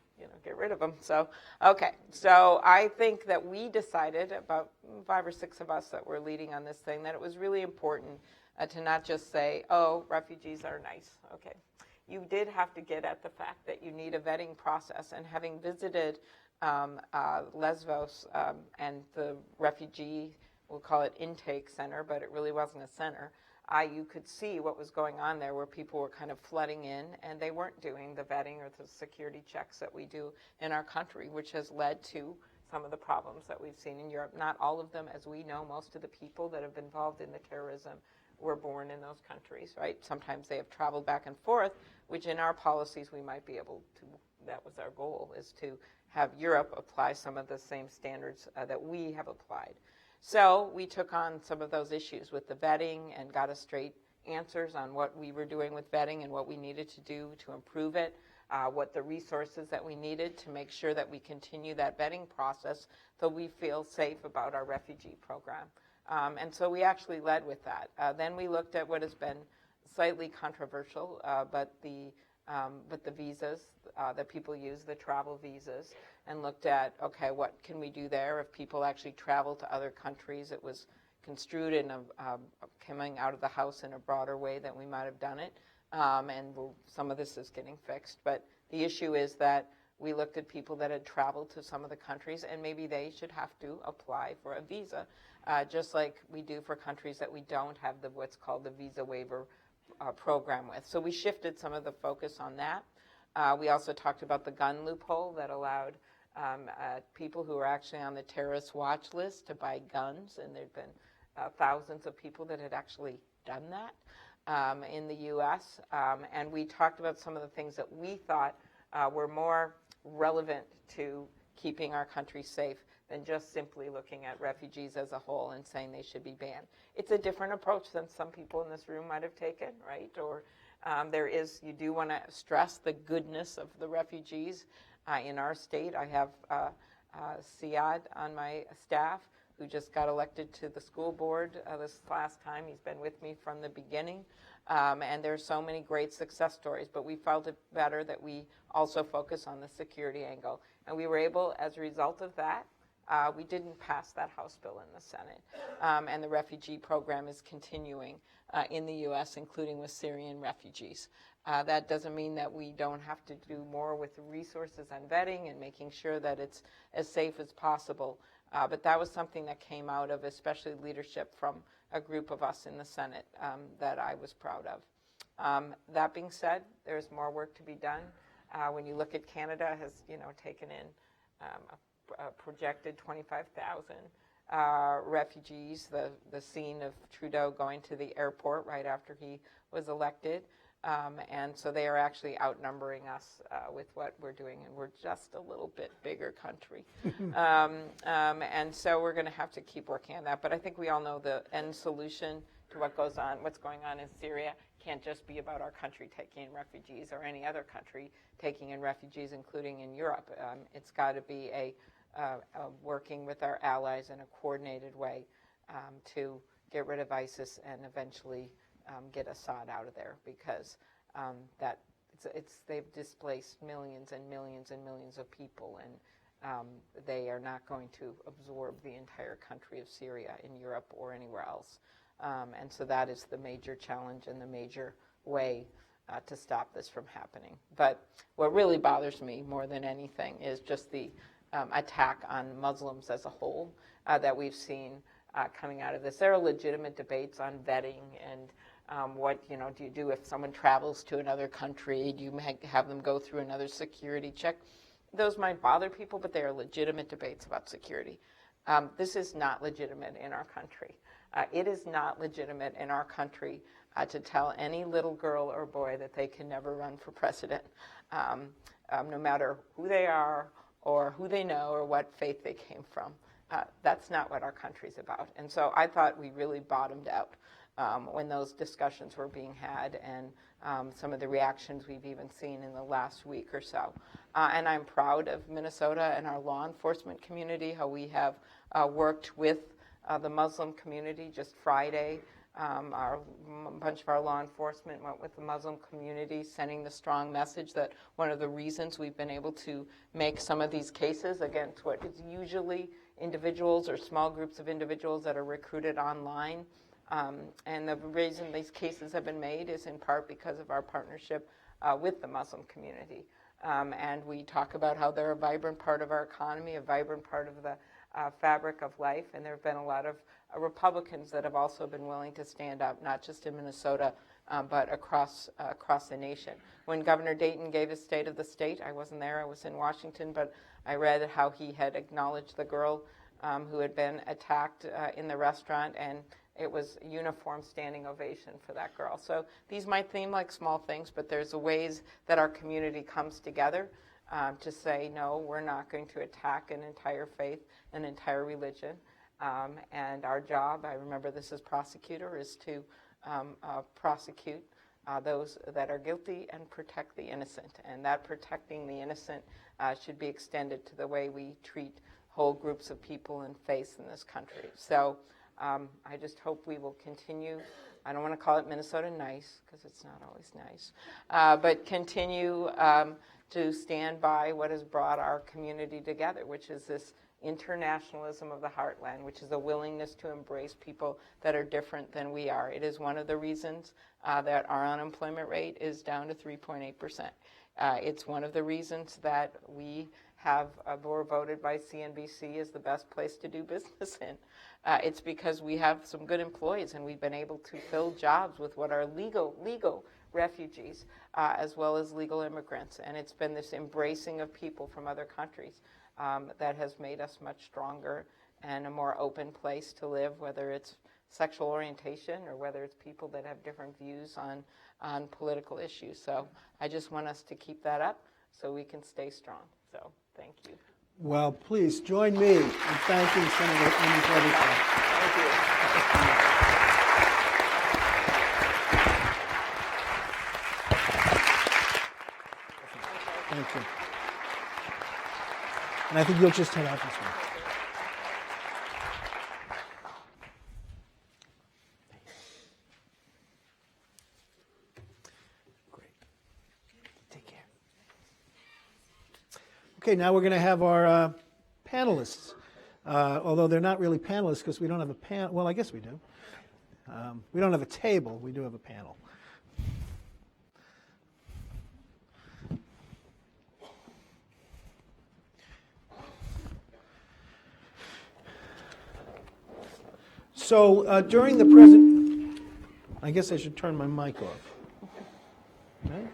get rid of them. So, okay. So I think that we decided, about 5 or 6 of us that were leading on this thing, that it was really important to not just say, oh, refugees are nice. Okay. You did have to get at the fact that you need a vetting process. And having visited Lesbos and the refugee, we'll call it intake center, but it really wasn't a center, you could see what was going on there, where people were kind of flooding in, and they weren't doing the vetting or the security checks that we do in our country, which has led to some of the problems that we've seen in Europe. Not all of them, as we know. Most of the people that have been involved in the terrorism were born in those countries, right? Sometimes they have traveled back and forth, which in our policies we might be able to, that was our goal, is to have Europe apply some of the same standards that we have applied. So we took on some of those issues with the vetting and got us straight answers on what we were doing with vetting and what we needed to do to improve it, what the resources that we needed to make sure that we continue that vetting process so we feel safe about our refugee program. And so we actually led with that. Then we looked at what has been slightly controversial, but the visas that people use, the travel visas, and looked at, okay, what can we do there if people actually travel to other countries? It was construed in coming out of the House in a broader way than we might have done it, and some of this is getting fixed. But the issue is that we looked at people that had traveled to some of the countries, and maybe they should have to apply for a visa, just like we do for countries that we don't have what's called the visa waiver program with. So we shifted some of the focus on that. We also talked about the gun loophole that allowed people who are actually on the terrorist watch list to buy guns, and there'd been thousands of people that had actually done that in the U.S. And we talked about some of the things that we thought were more relevant to keeping our country safe than just simply looking at refugees as a whole and saying they should be banned. It's a different approach than some people in this room might have taken, right? Or you do want to stress the goodness of the refugees in our state. I have Siad on my staff who just got elected to the school board this last time. He's been with me from the beginning. And there's so many great success stories, but we felt it better that we also focus on the security angle. And we were able, as a result of that, we didn't pass that House bill in the Senate. And the refugee program is continuing in the U.S., including with Syrian refugees. That doesn't mean that we don't have to do more with the resources on vetting and making sure that it's as safe as possible. But that was something that came out of especially leadership from a group of us in the Senate that I was proud of. That being said, there's more work to be done. When you look at Canada, has taken in a projected 25,000 refugees. The scene of Trudeau going to the airport right after he was elected. And so they are actually outnumbering us with what we're doing, and we're just a little bit bigger country. And so we're going to have to keep working on that. But I think we all know the end solution to what's going on in Syria can't just be about our country taking in refugees or any other country taking in refugees, including in Europe. It's got to be a working with our allies in a coordinated way to get rid of ISIS and eventually get Assad out of there, because they've displaced millions and millions and millions of people, and they are not going to absorb the entire country of Syria in Europe or anywhere else. And so that is the major challenge and the major way to stop this from happening. But what really bothers me more than anything is just the attack on Muslims as a whole that we've seen coming out of this. There are legitimate debates on vetting and what do you do if someone travels to another country? Do you have them go through another security check? Those might bother people, but they are legitimate debates about security. This is not legitimate in our country. It is not legitimate in our country to tell any little girl or boy that they can never run for president, no matter who they are or who they know or what faith they came from. That's not what our country's about. And so I thought we really bottomed out when those discussions were being had, and some of the reactions we've even seen in the last week or so. And I'm proud of Minnesota and our law enforcement community, how we have worked with the Muslim community. Just Friday, a bunch of our law enforcement went with the Muslim community, sending the strong message that one of the reasons we've been able to make some of these cases against what is usually individuals or small groups of individuals that are recruited online. And the reason these cases have been made is in part because of our partnership with the Muslim community. And we talk about how they're a vibrant part of our economy, a vibrant part of the fabric of life. And there have been a lot of Republicans that have also been willing to stand up, not just in Minnesota, but across the nation. When Governor Dayton gave his State of the State, I wasn't there, I was in Washington, but I read how he had acknowledged the girl who had been attacked in the restaurant, and it was a uniform standing ovation for that girl. So these might seem like small things, but there's ways that our community comes together to say, no, we're not going to attack an entire faith, an entire religion. And our job, I remember this as prosecutor, is to prosecute those that are guilty and protect the innocent. And that protecting the innocent should be extended to the way we treat whole groups of people and faiths in this country. So I just hope we will continue. I don't want to call it Minnesota nice, because it's not always nice, but continue to stand by what has brought our community together, which is this internationalism of the heartland, which is a willingness to embrace people that are different than we are. It is one of the reasons that our unemployment rate is down to 3.8%. It's one of the reasons that we were voted by CNBC as the best place to do business in. It's because we have some good employees, and we've been able to fill jobs with what are legal refugees, as well as legal immigrants. And it's been this embracing of people from other countries that has made us much stronger and a more open place to live, whether it's sexual orientation or whether it's people that have different views on political issues. So I just want us to keep that up so we can stay strong. So thank you. Well, please join me in thanking Senator Amy Klobuchar. Thank you. Thank you. And I think you'll just head out this way. Great. Take care. Okay, now we're going to have our panelists. Although they're not really panelists because we don't have a panel. Well, I guess we do. We don't have a table. We do have a panel. So during the present, I guess I should turn my mic off. Right?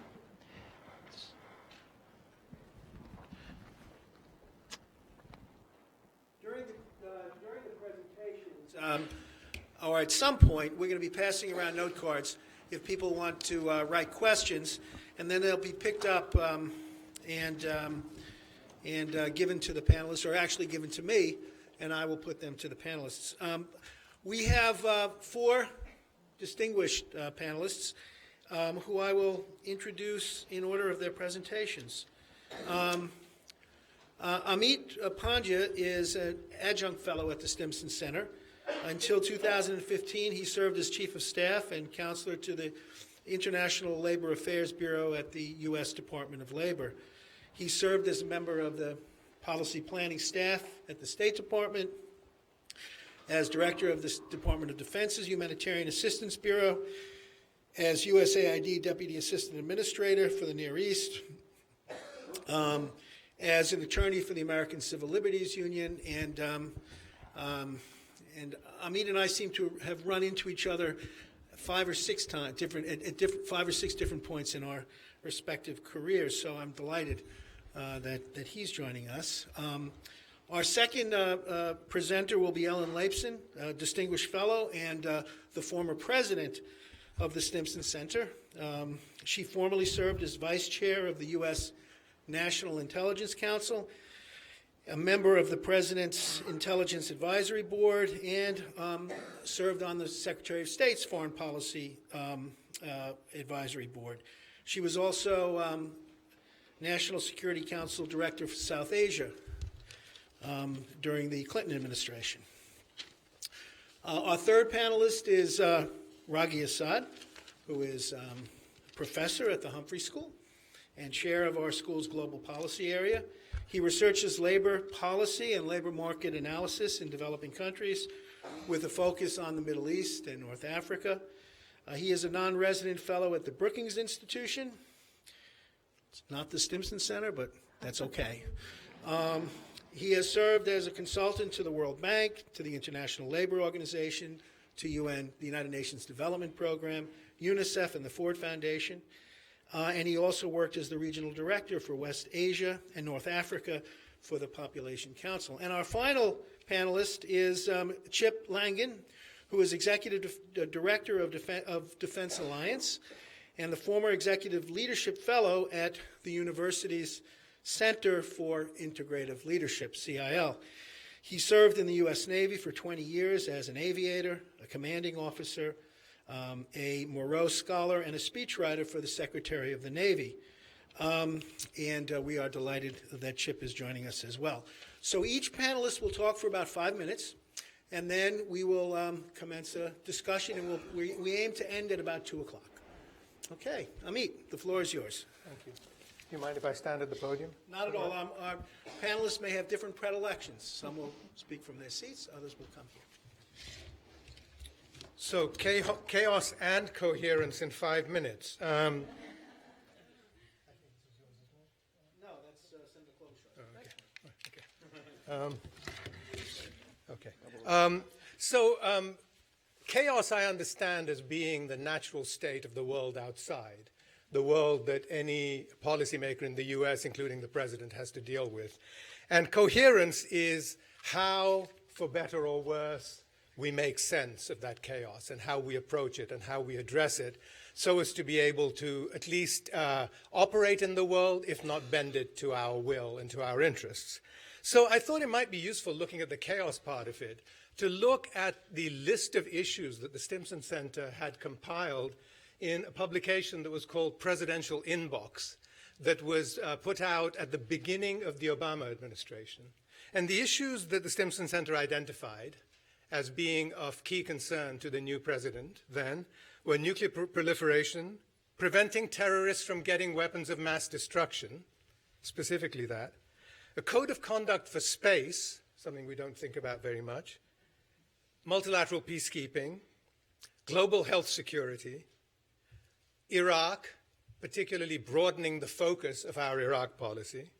During the presentations, or at some point, we're going to be passing around note cards if people want to write questions, and then they'll be picked up and given to the panelists, or actually given to me, and I will put them to the panelists. We have 4 distinguished panelists who I will introduce in order of their presentations. Amit Pandya is an adjunct fellow at the Stimson Center. Until 2015, he served as Chief of Staff and Counselor to the International Labor Affairs Bureau at the U.S. Department of Labor. He served as a member of the Policy Planning Staff at the State Department, as Director of the Department of Defense's Humanitarian Assistance Bureau, as USAID Deputy Assistant Administrator for the Near East, as an attorney for the American Civil Liberties Union, and Amit and I seem to have run into each other 5 or 6 times, at 5 or 6 different points in our respective careers. So I'm delighted that he's joining us. Our second presenter will be Ellen Lapson, a distinguished fellow and the former president of the Stimson Center. She formerly served as vice chair of the U.S. National Intelligence Council, a member of the President's Intelligence Advisory Board, and served on the Secretary of State's Foreign Policy Advisory Board. She was also National Security Council Director for South Asia during the Clinton administration. Our third panelist is Raghi Assad, who is professor at the Humphrey School and chair of our school's global policy area. He researches labor policy and labor market analysis in developing countries with a focus on the Middle East and North Africa. He is a non-resident fellow at the Brookings Institution. It's not the Stimson Center, but that's okay. He has served as a consultant to the World Bank, to the International Labor Organization, to UN, the United Nations Development Program, UNICEF, and the Ford Foundation. And he also worked as the regional director for West Asia and North Africa for the Population Council. And our final panelist is Chip Langan, who is executive director of Defense Alliance and the former executive leadership fellow at the university's Center for Integrative Leadership, CIL. He served in the U.S. Navy for 20 years as an aviator, a commanding officer, a Moreau Scholar, and a speechwriter for the Secretary of the Navy. And we are delighted that Chip is joining us as well. So each panelist will talk for about 5 minutes, and then we will commence a discussion, and we aim to end at about 2 o'clock. Okay, Amit, the floor is yours. Thank you. Do you mind if I stand at the podium? Not at all. Our panelists may have different predilections. Some will speak from their seats, others will come here. So chaos and coherence in 5 minutes. No, that's Senator Klobuchar. Okay. Chaos I understand as being the natural state of the world outside, the world that any policymaker in the U.S., including the president, has to deal with. And coherence is how, for better or worse, we make sense of that chaos and how we approach it and how we address it so as to be able to at least operate in the world, if not bend it to our will and to our interests. So I thought it might be useful, looking at the chaos part of it, to look at the list of issues that the Stimson Center had compiled in a publication that was called Presidential Inbox, that was put out at the beginning of the Obama administration. And the issues that the Stimson Center identified as being of key concern to the new president then were nuclear proliferation, preventing terrorists from getting weapons of mass destruction, specifically that, a code of conduct for space, something we don't think about very much, multilateral peacekeeping, global health security, Iraq, particularly broadening the focus of our Iraq policy,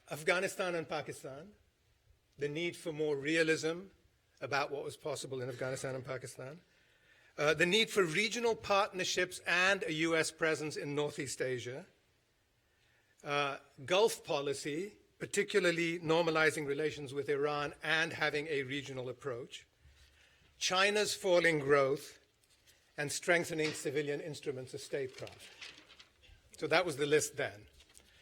Afghanistan and Pakistan, the need for more realism about what was possible in Afghanistan and Pakistan. The need for regional partnerships and a US presence in Northeast Asia. Gulf policy, particularly normalizing relations with Iran and having a regional approach. China's falling growth, and strengthening civilian instruments of statecraft. So that was the list then.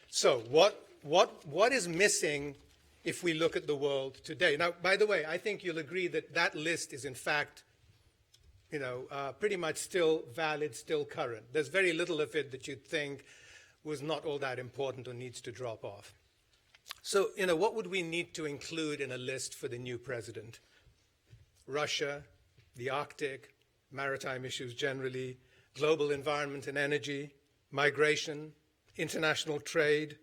So what is missing if we look at the world today? Now, by the way, I think you'll agree that that list is in fact, pretty much still valid, still current. There's very little of it that you'd think was not all that important or needs to drop off. So, what would we need to include in a list for the new president? Russia, the Arctic, maritime issues generally, global environment and energy, migration, international trade,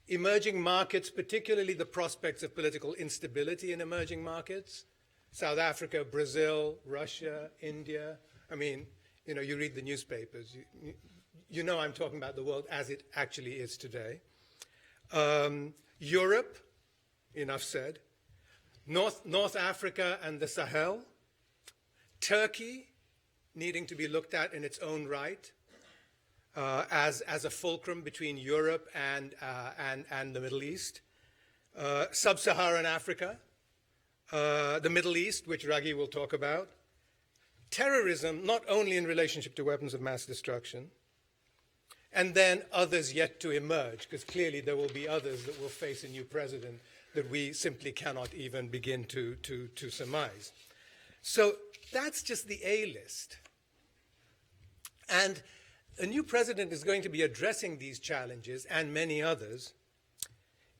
emerging markets, particularly the prospects of political instability in emerging markets, South Africa, Brazil, Russia, India. I mean, you read the newspapers. You know I'm talking about the world as it actually is today. Europe, enough said. North Africa and the Sahel. Turkey, needing to be looked at in its own right as a fulcrum between Europe and the Middle East. Sub-Saharan Africa, the Middle East, which Raghi will talk about. Terrorism, not only in relationship to weapons of mass destruction, and then others yet to emerge, because clearly there will be others that will face a new president that we simply cannot even begin to surmise. So that's just the A list. And a new president is going to be addressing these challenges and many others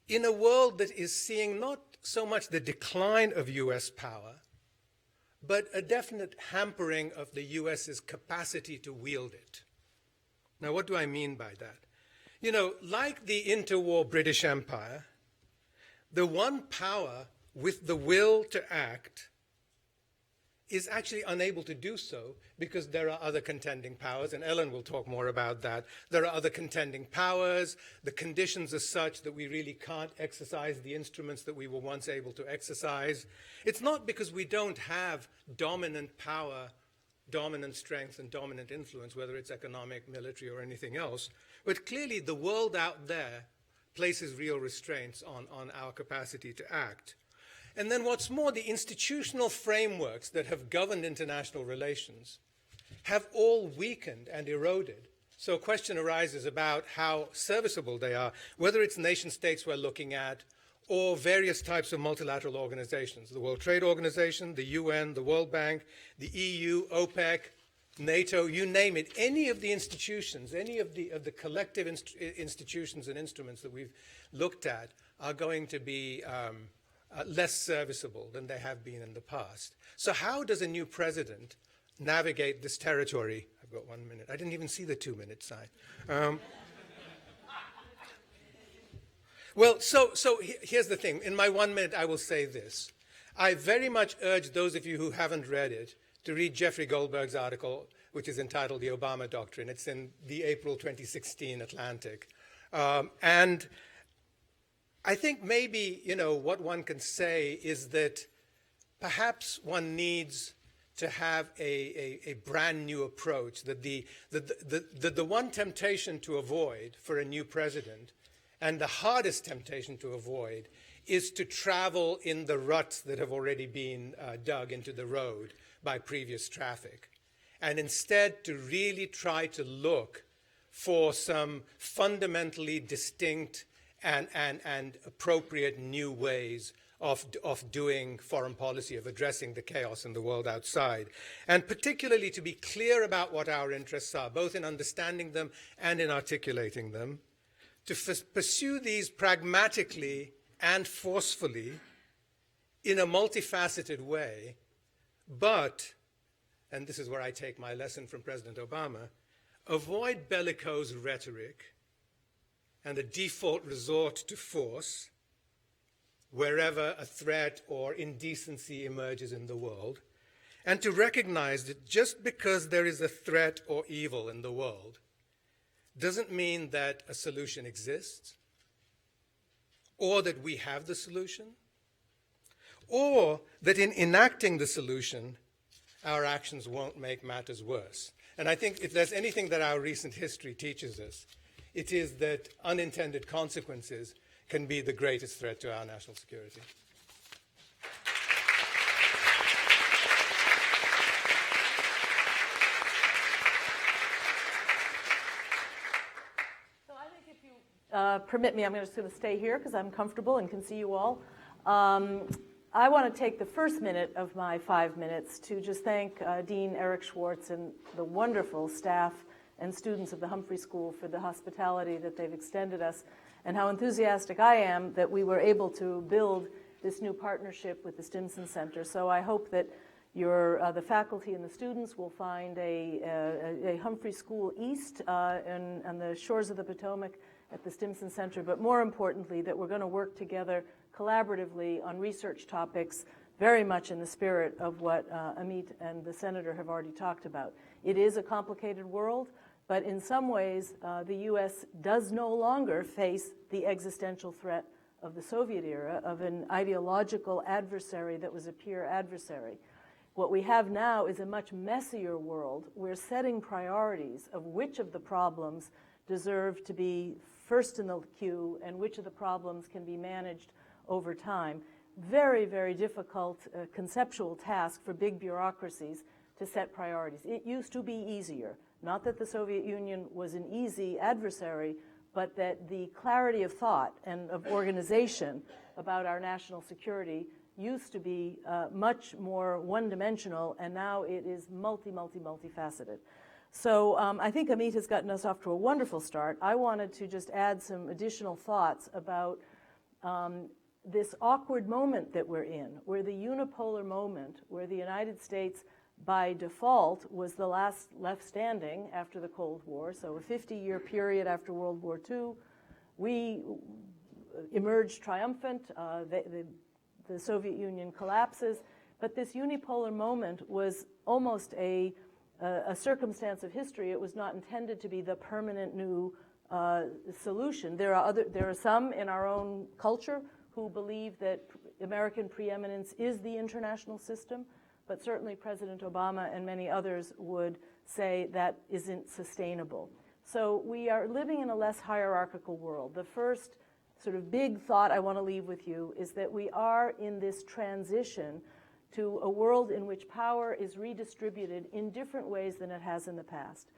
in a world that is seeing not so much the decline of US power, but a definite hampering of the US's capacity to wield it. Now, what do I mean by that? Like the interwar British Empire, the one power with the will to act is actually unable to do so because there are other contending powers, and Ellen will talk more about that. There are other contending powers. The conditions are such that we really can't exercise the instruments that we were once able to exercise. It's not because we don't have dominant power, dominant strength, and dominant influence, whether it's economic, military, or anything else, but clearly the world out there places real restraints on our capacity to act. And then what's more, the institutional frameworks that have governed international relations have all weakened and eroded. So a question arises about how serviceable they are, whether it's nation states we're looking at or various types of multilateral organizations, the World Trade Organization, the UN, the World Bank, the EU, OPEC, NATO, you name it. Any of the institutions, any of the collective institutions and instruments that we've looked at are going to be less serviceable than they have been in the past. So how does a new president navigate this territory? I've got 1 minute. I didn't even see the 2-minute sign. Well, so here's the thing. In my 1 minute, I will say this. I very much urge those of you who haven't read it to read Jeffrey Goldberg's article, which is entitled The Obama Doctrine. It's in the April 2016 Atlantic. And I think maybe, what one can say is that perhaps one needs to have a brand new approach, that the one temptation to avoid for a new president, and the hardest temptation to avoid, is to travel in the ruts that have already been dug into the road by previous traffic, and instead to really try to look for some fundamentally distinct and appropriate new ways of doing foreign policy, of addressing the chaos in the world outside, and particularly to be clear about what our interests are, both in understanding them and in articulating them, to pursue these pragmatically and forcefully in a multifaceted way, but, and this is where I take my lesson from President Obama, avoid bellicose rhetoric and a default resort to force wherever a threat or indecency emerges in the world, and to recognize that just because there is a threat or evil in the world doesn't mean that a solution exists, or that we have the solution, or that in enacting the solution, our actions won't make matters worse. And I think if there's anything that our recent history teaches us, it is that unintended consequences can be the greatest threat to our national security. So I think if you permit me, I'm just going to stay here because I'm comfortable and can see you all. I want to take the first minute of my 5 minutes to just thank Dean Eric Schwartz and the wonderful staff and students of the Humphrey School for the hospitality that they've extended us, and how enthusiastic I am that we were able to build this new partnership with the Stimson Center. So I hope that the faculty and the students will find a Humphrey School East on the shores of the Potomac at the Stimson Center, but more importantly, that we're going to work together collaboratively on research topics very much in the spirit of what Amit and the Senator have already talked about. It is a complicated world, but in some ways, the U.S. does no longer face the existential threat of the Soviet era, of an ideological adversary that was a peer adversary. What we have now is a much messier world. We're setting priorities of which of the problems deserve to be first in the queue and which of the problems can be managed over time. Very, very difficult conceptual task for big bureaucracies to set priorities. It used to be easier. Not that the Soviet Union was an easy adversary, but that the clarity of thought and of organization about our national security used to be much more one-dimensional, and now it is multifaceted. So I think Amit has gotten us off to a wonderful start. I wanted to just add some additional thoughts about this awkward moment that we're in, where the unipolar moment, where the United States by default was the last left standing after the Cold War, so a 50-year period after World War II. We emerged triumphant, the Soviet Union collapses, but this unipolar moment was almost a circumstance of history. It was not intended to be the permanent new solution. There are some in our own culture who believe that American preeminence is the international system, but certainly President Obama and many others would say that isn't sustainable. So we are living in a less hierarchical world. The first sort of big thought I want to leave with you is that we are in this transition to a world in which power is redistributed in different ways than it has in the past.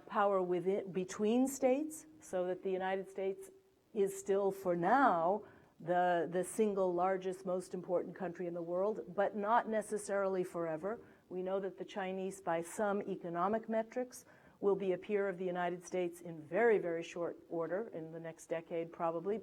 Power between states, so that the United States is still, for now, the single largest, most important country in the world, but not necessarily forever. We know that the Chinese, by some economic metrics, will be a peer of the United States in very, very short order, in the next decade probably.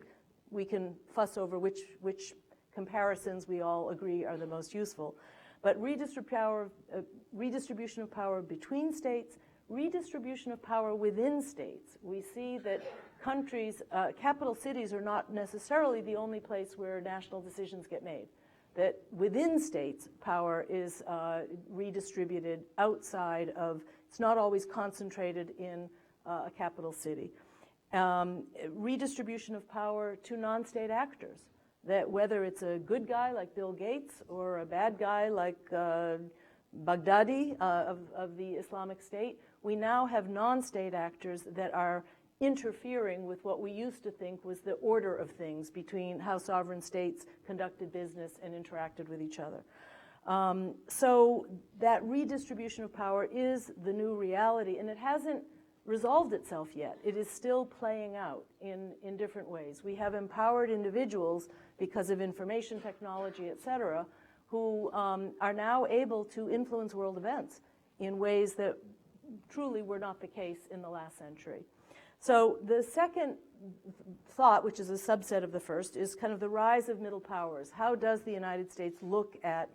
We can fuss over which comparisons we all agree are the most useful. But redistribution of power between states, redistribution of power within states. We see that countries, capital cities are not necessarily the only place where national decisions get made. That within states, power is redistributed outside of, it's not always concentrated in a capital city. Redistribution of power to non-state actors. That whether it's a good guy like Bill Gates or a bad guy like Baghdadi of the Islamic State, we now have non-state actors that are interfering with what we used to think was the order of things between how sovereign states conducted business and interacted with each other. So that redistribution of power is the new reality, and it hasn't resolved itself yet. It is still playing out in different ways. We have empowered individuals because of information technology, et cetera, who are now able to influence world events in ways that truly were not the case in the last century. So the second thought, which is a subset of the first, is kind of the rise of middle powers. How does the United States look at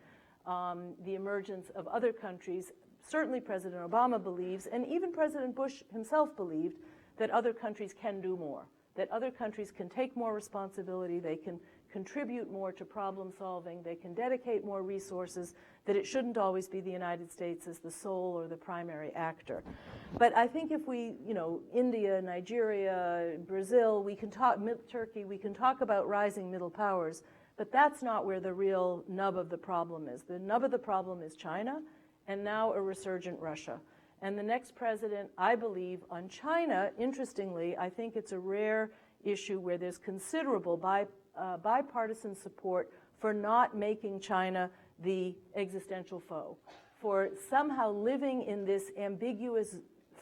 the emergence of other countries? Certainly President Obama believes, and even President Bush himself believed, that other countries can do more, that other countries can take more responsibility, they can contribute more to problem solving, they can dedicate more resources, that it shouldn't always be the United States as the sole or the primary actor. But I think if we, India, Nigeria, Brazil, we can talk, Turkey, we can talk about rising middle powers, But that's not where the real nub of the problem is. The nub of the problem is China, and now a resurgent Russia. And the next president, I believe, on China, interestingly, I think it's a rare issue where there's considerable bipartisan support for not making China the existential foe, for somehow living in this ambiguous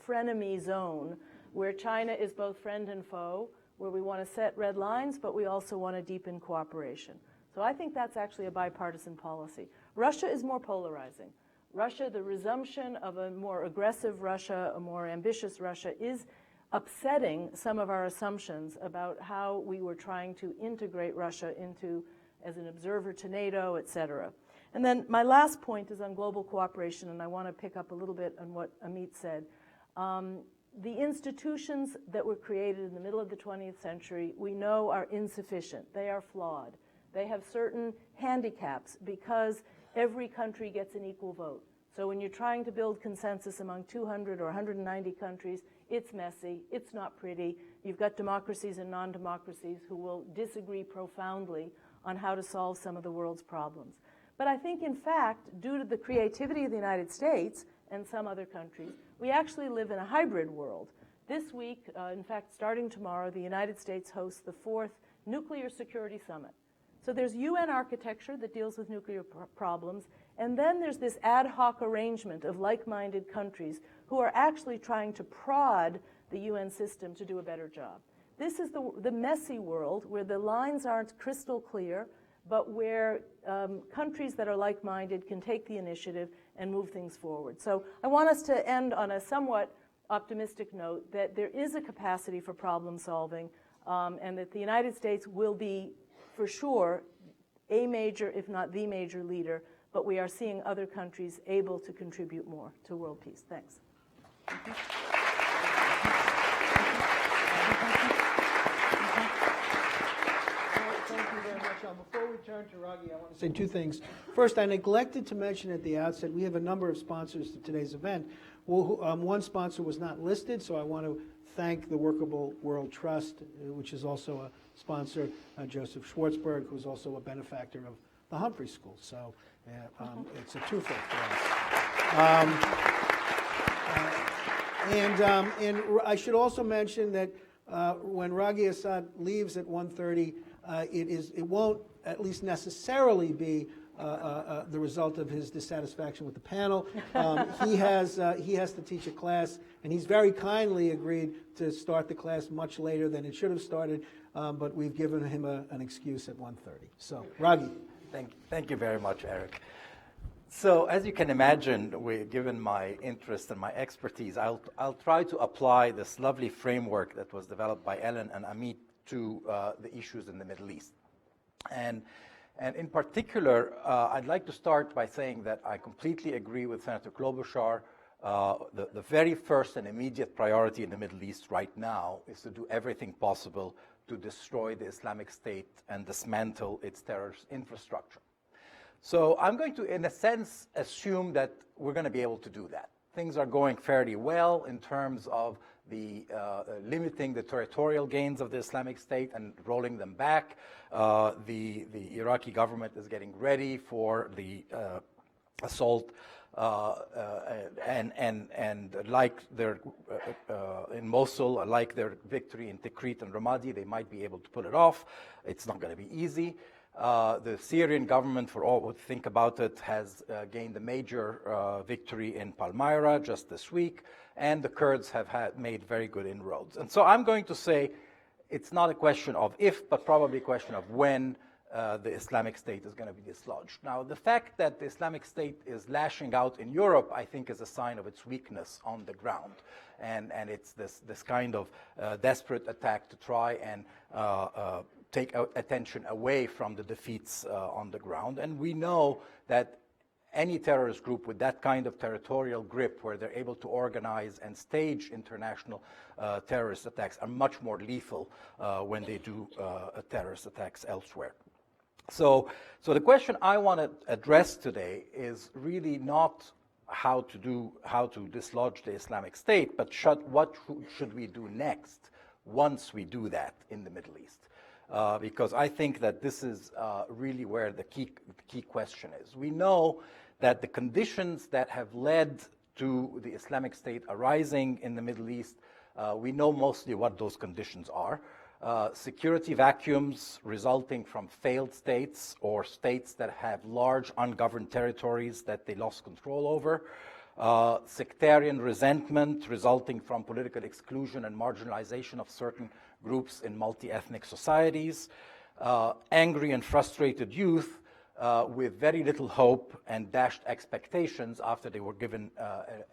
frenemy zone where China is both friend and foe, where we want to set red lines, but we also want to deepen cooperation. So I think that's actually a bipartisan policy. Russia is more polarizing. Russia, the resumption of a more aggressive Russia, a more ambitious Russia, is upsetting some of our assumptions about how we were trying to integrate Russia into, as an observer to NATO, et cetera. And then my last point is on global cooperation, and I want to pick up a little bit on what Amit said. The institutions that were created in the middle of the 20th century, we know are insufficient. They are flawed. They have certain handicaps because every country gets an equal vote. So when you're trying to build consensus among 200 or 190 countries, it's messy, it's not pretty. You've got democracies and non-democracies who will disagree profoundly on how to solve some of the world's problems. But I think, in fact, due to the creativity of the United States and some other countries, we actually live in a hybrid world. This week, in fact, starting tomorrow, the United States hosts the 4th Nuclear Security Summit. So there's UN architecture that deals with nuclear problems, and then there's this ad hoc arrangement of like-minded countries who are actually trying to prod the UN system to do a better job. This is the messy world where the lines aren't crystal clear, but where countries that are like-minded can take the initiative and move things forward. So I want us to end on a somewhat optimistic note that there is a capacity for problem solving, and that the United States will be, for sure, a major, if not the major leader, but we are seeing other countries able to contribute more to world peace. Thanks. Thank you very much. Before we turn to Raghi, I want to say two things. First, I neglected to mention at the outset, we have a number of sponsors to today's event. Well, one sponsor was not listed, so I want to thank the Workable World Trust, which is also a sponsor, Joseph Schwartzberg, who's also a benefactor of the Humphrey School. So it's a twofold for us. And I should also mention that when Raghi Assad leaves at 1:30, it won't at least necessarily be the result of his dissatisfaction with the panel. He has to teach a class, and he's very kindly agreed to start the class much later than it should have started, but we've given him an excuse at 1:30. So, Raghi. Thank you very much, Eric. So, as you can imagine, given my interest and my expertise, I'll try to apply this lovely framework that was developed by Ellen and Amit to the issues in the Middle East. And in particular, I'd like to start by saying that I completely agree with Senator Klobuchar. The very first and immediate priority in the Middle East right now is to do everything possible to destroy the Islamic State and dismantle its terrorist infrastructure. So I'm going to, in a sense, assume that we're going to be able to do that. Things are going fairly well in terms of the limiting the territorial gains of the Islamic State and rolling them back. The Iraqi government is getting ready for the assault, and like their in Mosul, like their victory in Tikrit and Ramadi, they might be able to pull it off. It's not going to be easy. The Syrian government, for all we think about it, has gained a major victory in Palmyra just this week, and the Kurds have made very good inroads. And so I'm going to say it's not a question of if, but probably a question of when the Islamic State is going to be dislodged. Now, the fact that the Islamic State is lashing out in Europe, I think, is a sign of its weakness on the ground. And it's this kind of desperate attack to try and take attention away from the defeats on the ground. And we know that any terrorist group with that kind of territorial grip, where they're able to organize and stage international terrorist attacks, are much more lethal when they do terrorist attacks elsewhere. So the question I want to address today is really not how to dislodge the Islamic State, but what should we do next once we do that in the Middle East? because I think that this is really where the key question is. We know that the conditions that have led to the Islamic State arising in the Middle East, we know mostly what those conditions are. Security vacuums resulting from failed states or states that have large ungoverned territories that they lost control over. Sectarian resentment resulting from political exclusion and marginalization of certain groups in multi-ethnic societies. Angry and frustrated youth with very little hope and dashed expectations after they were given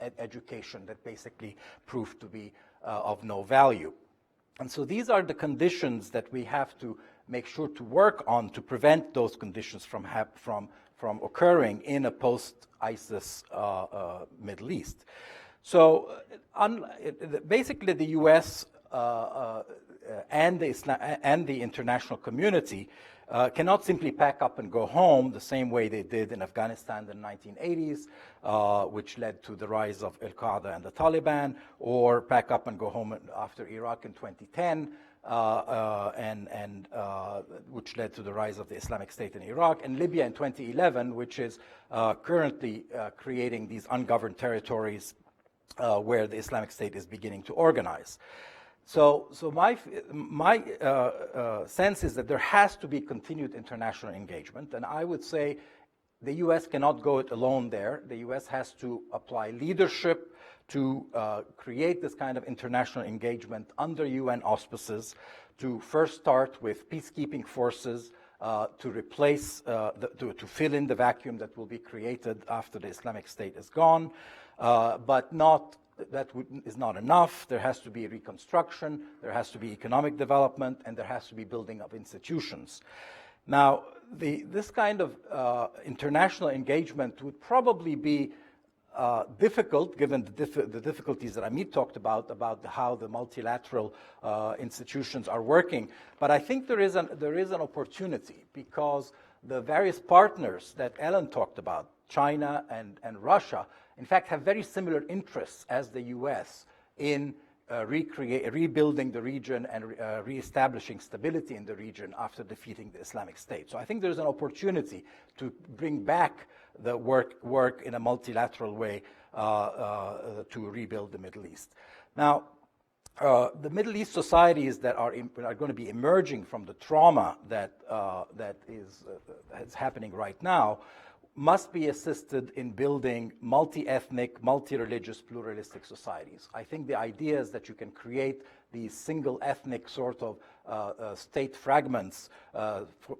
an education that basically proved to be of no value. And so these are the conditions that we have to make sure to work on to prevent those conditions from occurring in a post-ISIS Middle East. So basically the U.S. And the international community cannot simply pack up and go home the same way they did in Afghanistan in the 1980s, which led to the rise of Al-Qaeda and the Taliban, or pack up and go home after Iraq in 2010, which led to the rise of the Islamic State in Iraq, and Libya in 2011, which is currently creating these ungoverned territories where the Islamic State is beginning to organize. So my sense is that there has to be continued international engagement, and I would say the U.S. cannot go it alone there. The U.S. has to apply leadership to create this kind of international engagement under UN auspices, to first start with peacekeeping forces to replace, to fill in the vacuum that will be created after the Islamic State is gone, but that is not enough. There has to be reconstruction, there has to be economic development, and there has to be building of institutions. Now, this kind of international engagement would probably be difficult, given the difficulties that Amit talked about how the multilateral institutions are working. But I think there is an opportunity, because the various partners that Ellen talked about, China and Russia, in fact, have very similar interests as the U.S. in rebuilding the region and reestablishing stability in the region after defeating the Islamic State. So I think there's an opportunity to bring back the work in a multilateral way to rebuild the Middle East. Now, the Middle East societies that are going to be emerging from the trauma that is happening right now must be assisted in building multi-ethnic, multi-religious, pluralistic societies. I think the idea is that you can create these single ethnic sort of state fragments,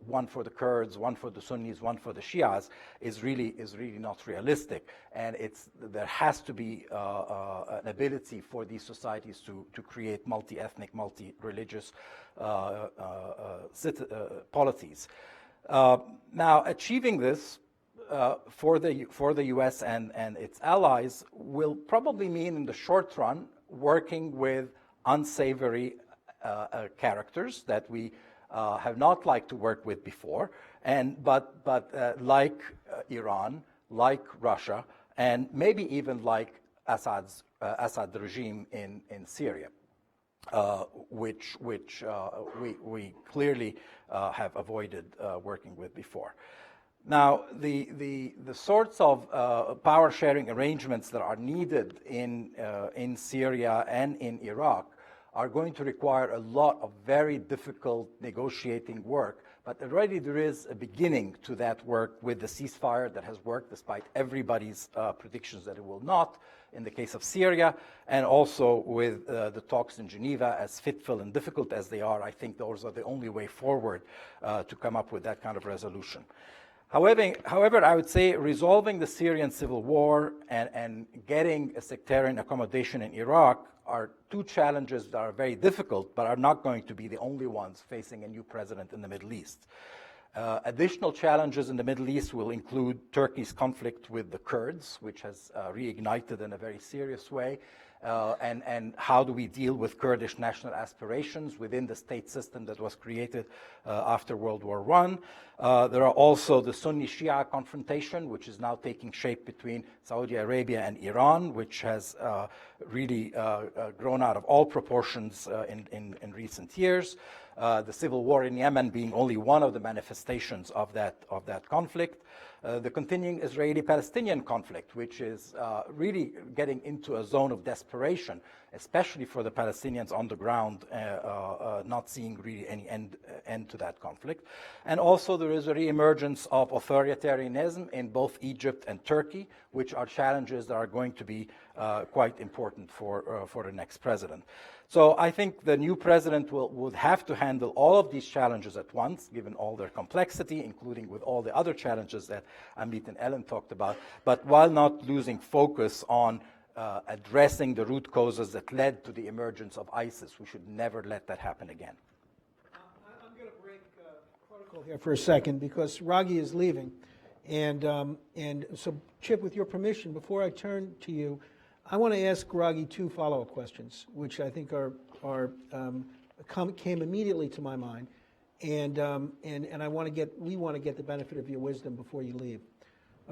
one for the Kurds, one for the Sunnis, one for the Shias, is really not realistic. And there has to be an ability for these societies to create multi-ethnic, multi-religious polities. Now, achieving this for the U.S. and its allies will probably mean, in the short run, working with unsavory characters that we have not liked to work with before, but like Iran, like Russia, and maybe even like Assad regime in Syria, which we clearly have avoided working with before. Now, the sorts of power sharing arrangements that are needed in Syria and in Iraq are going to require a lot of very difficult negotiating work, but already there is a beginning to that work with the ceasefire that has worked despite everybody's predictions that it will not in the case of Syria, and also with the talks in Geneva, as fitful and difficult as they are. I think those are the only way forward to come up with that kind of resolution. However, I would say resolving the Syrian civil war and getting a sectarian accommodation in Iraq are two challenges that are very difficult, but are not going to be the only ones facing a new president in the Middle East. Additional challenges in the Middle East will include Turkey's conflict with the Kurds, which has reignited in a very serious way, and how do we deal with Kurdish national aspirations within the state system that was created after World War I. There are also the Sunni-Shia confrontation, which is now taking shape between Saudi Arabia and Iran, which has really grown out of all proportions in recent years. the civil war in Yemen being only one of the manifestations of that conflict. The continuing Israeli-Palestinian conflict, which is really getting into a zone of desperation, especially for the Palestinians on the ground, not seeing really any end to that conflict. And also there is a reemergence of authoritarianism in both Egypt and Turkey, which are challenges that are going to be quite important for the next president. So I think the new president would have to handle all of these challenges at once, given all their complexity, including with all the other challenges that Amit and Ellen talked about, but while not losing focus on addressing the root causes that led to the emergence of ISIS. We should never let that happen again. I'm going to break protocol here for a second because Raghi is leaving. And so, Chip, with your permission, before I turn to you, I want to ask Raghi two follow-up questions, which I think came immediately to my mind, and we want to get the benefit of your wisdom before you leave.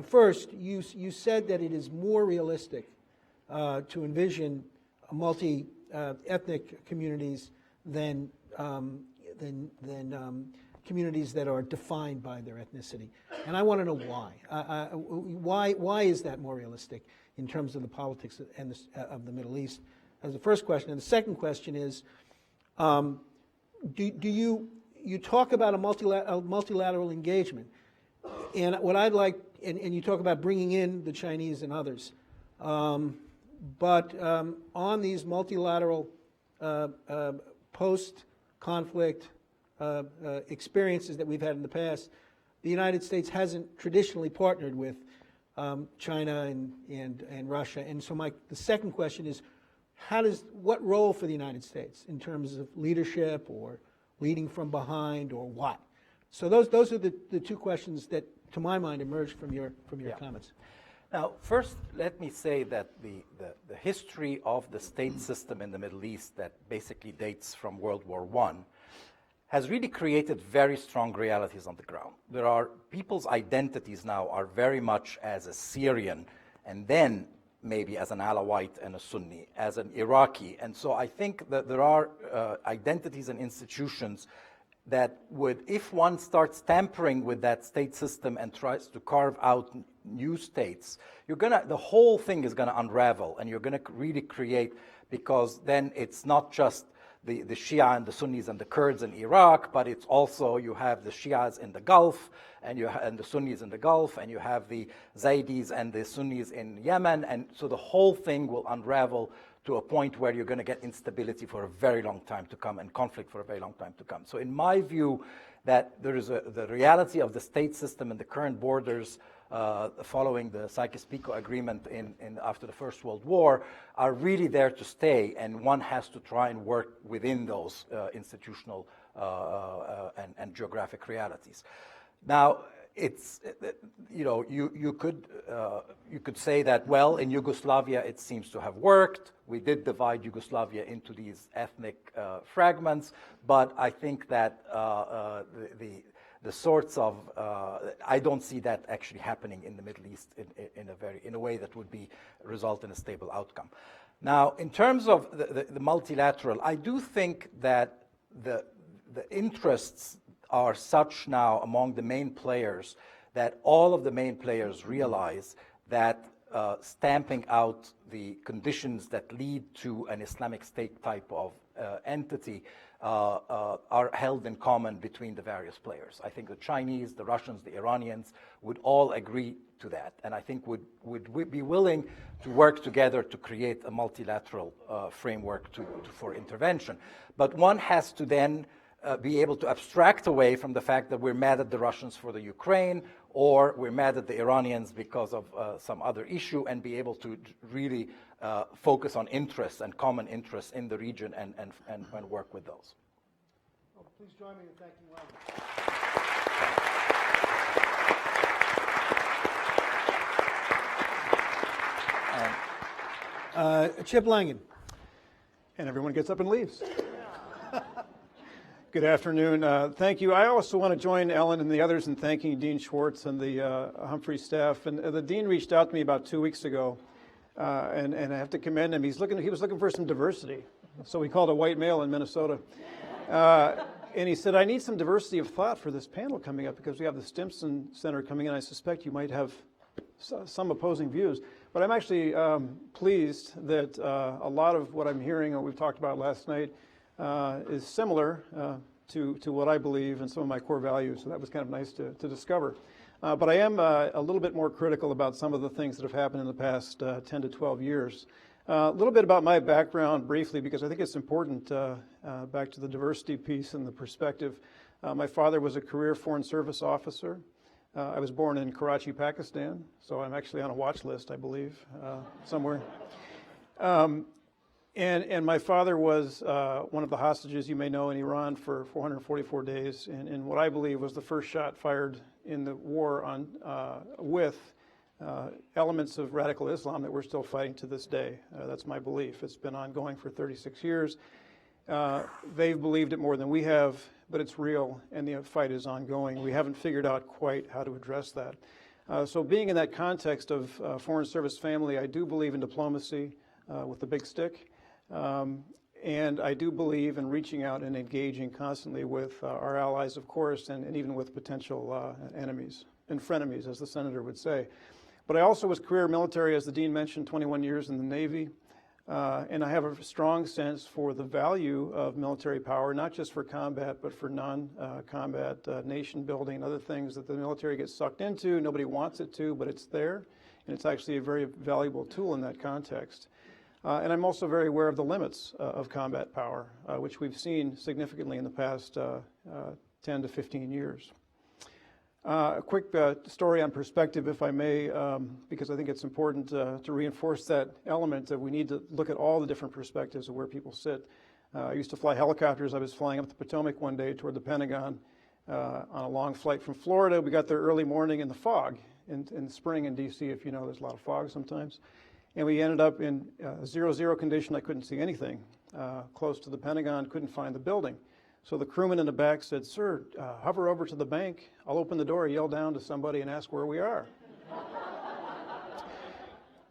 First, you said that it is more realistic to envision multi-ethnic communities than communities that are defined by their ethnicity, and I want to know why. Why is that more realistic in terms of the politics of the Middle East? As the first question, and the second question is, do you talk about a multilateral engagement, and what I'd like, and you talk about bringing in the Chinese and others, but on these multilateral post-conflict experiences that we've had in the past, the United States hasn't traditionally partnered with China and Russia. And so the second question is, what role for the United States in terms of leadership or leading from behind or what? So those are the two questions that, to my mind, emerged from your comments. Now, first, let me say that the history of the state system in the Middle East that basically dates from World War I has really created very strong realities on the ground. There are people's identities now are very much as a Syrian, and then maybe as an Alawite and a Sunni, as an Iraqi. And so I think that there are identities and institutions that would, if one starts tampering with that state system and tries to carve out new states, the whole thing is gonna unravel, and you're gonna really create, because then it's not just the Shia and the Sunnis and the Kurds in Iraq, but it's also, you have the Shias in the Gulf, and the Sunnis in the Gulf, and you have the Zaydis and the Sunnis in Yemen, and so the whole thing will unravel to a point where you're going to get instability for a very long time to come and conflict for a very long time to come. So in my view, that there is the reality of the state system and the current borders following the Sykes-Picot Agreement after the First World War are really there to stay, and one has to try and work within those institutional and geographic realities. Now, it's you could say that, well, in Yugoslavia it seems to have worked. We did divide Yugoslavia into these ethnic fragments, but I think that the sorts of I don't see that actually happening in the Middle East in a way that would result in a stable outcome. Now, in terms of the multilateral, I do think that the interests are such now among the main players that all of the main players realize that stamping out the conditions that lead to an Islamic State type of entity are held in common between the various players. I think the Chinese, the Russians, the Iranians would all agree to that, and I think would be willing to work together to create a multilateral framework for intervention. But one has to then be able to abstract away from the fact that we're mad at the Russians for the Ukraine, or we're mad at the Iranians because of some other issue, and be able to really focus on interests and common interests in the region and work with those. Oh, please join me in thanking Raghi. Chip Langen. And everyone gets up and leaves. Good afternoon. Thank you. I also want to join Ellen and the others in thanking Dean Schwartz and the Humphrey staff. And the Dean reached out to me about 2 weeks ago, and I have to commend him. He was looking for some diversity, so we called a white male in Minnesota. And he said, I need some diversity of thought for this panel coming up because we have the Stimson Center coming in. I suspect you might have some opposing views. But I'm actually pleased that a lot of what I'm hearing or we've talked about last night is similar to what I believe and some of my core values. So that was kind of nice to discover. But I am a little bit more critical about some of the things that have happened in the past 10 to 12 years. A little bit about my background briefly, because I think it's important back to the diversity piece and the perspective. My father was a career Foreign Service officer. I was born in Karachi, Pakistan, so I'm actually on a watch list, I believe, somewhere. And my father was one of the hostages you may know in Iran for 444 days, and what I believe was the first shot fired in the war on with elements of radical Islam that we're still fighting to this day. That's my belief. It's been ongoing for 36 years. They've believed it more than we have, but it's real, and the fight is ongoing. We haven't figured out quite how to address that. So being in that context of Foreign Service family, I do believe in diplomacy with the big stick. And I do believe in reaching out and engaging constantly with our allies, of course, and even with potential enemies and frenemies, as the senator would say. But I also was career military, as the dean mentioned, 21 years in the Navy. And I have a strong sense for the value of military power, not just for combat, but for non-combat nation building and other things that the military gets sucked into. Nobody wants it to, but it's there. And it's actually a very valuable tool in that context. And I'm also very aware of the limits of combat power, which we've seen significantly in the past 10 to 15 years. A quick story on perspective, if I may, because I think it's important to reinforce that element that we need to look at all the different perspectives of where people sit. I used to fly helicopters. I was flying up the Potomac one day toward the Pentagon on a long flight from Florida. We got there early morning in the fog in the spring in D.C. If you know, there's a lot of fog sometimes. And we ended up in 0-0 condition. I couldn't see anything. Close to the Pentagon, couldn't find the building. So the crewman in the back said, "Sir, hover over to the bank. I'll open the door, yell down to somebody and ask where we are."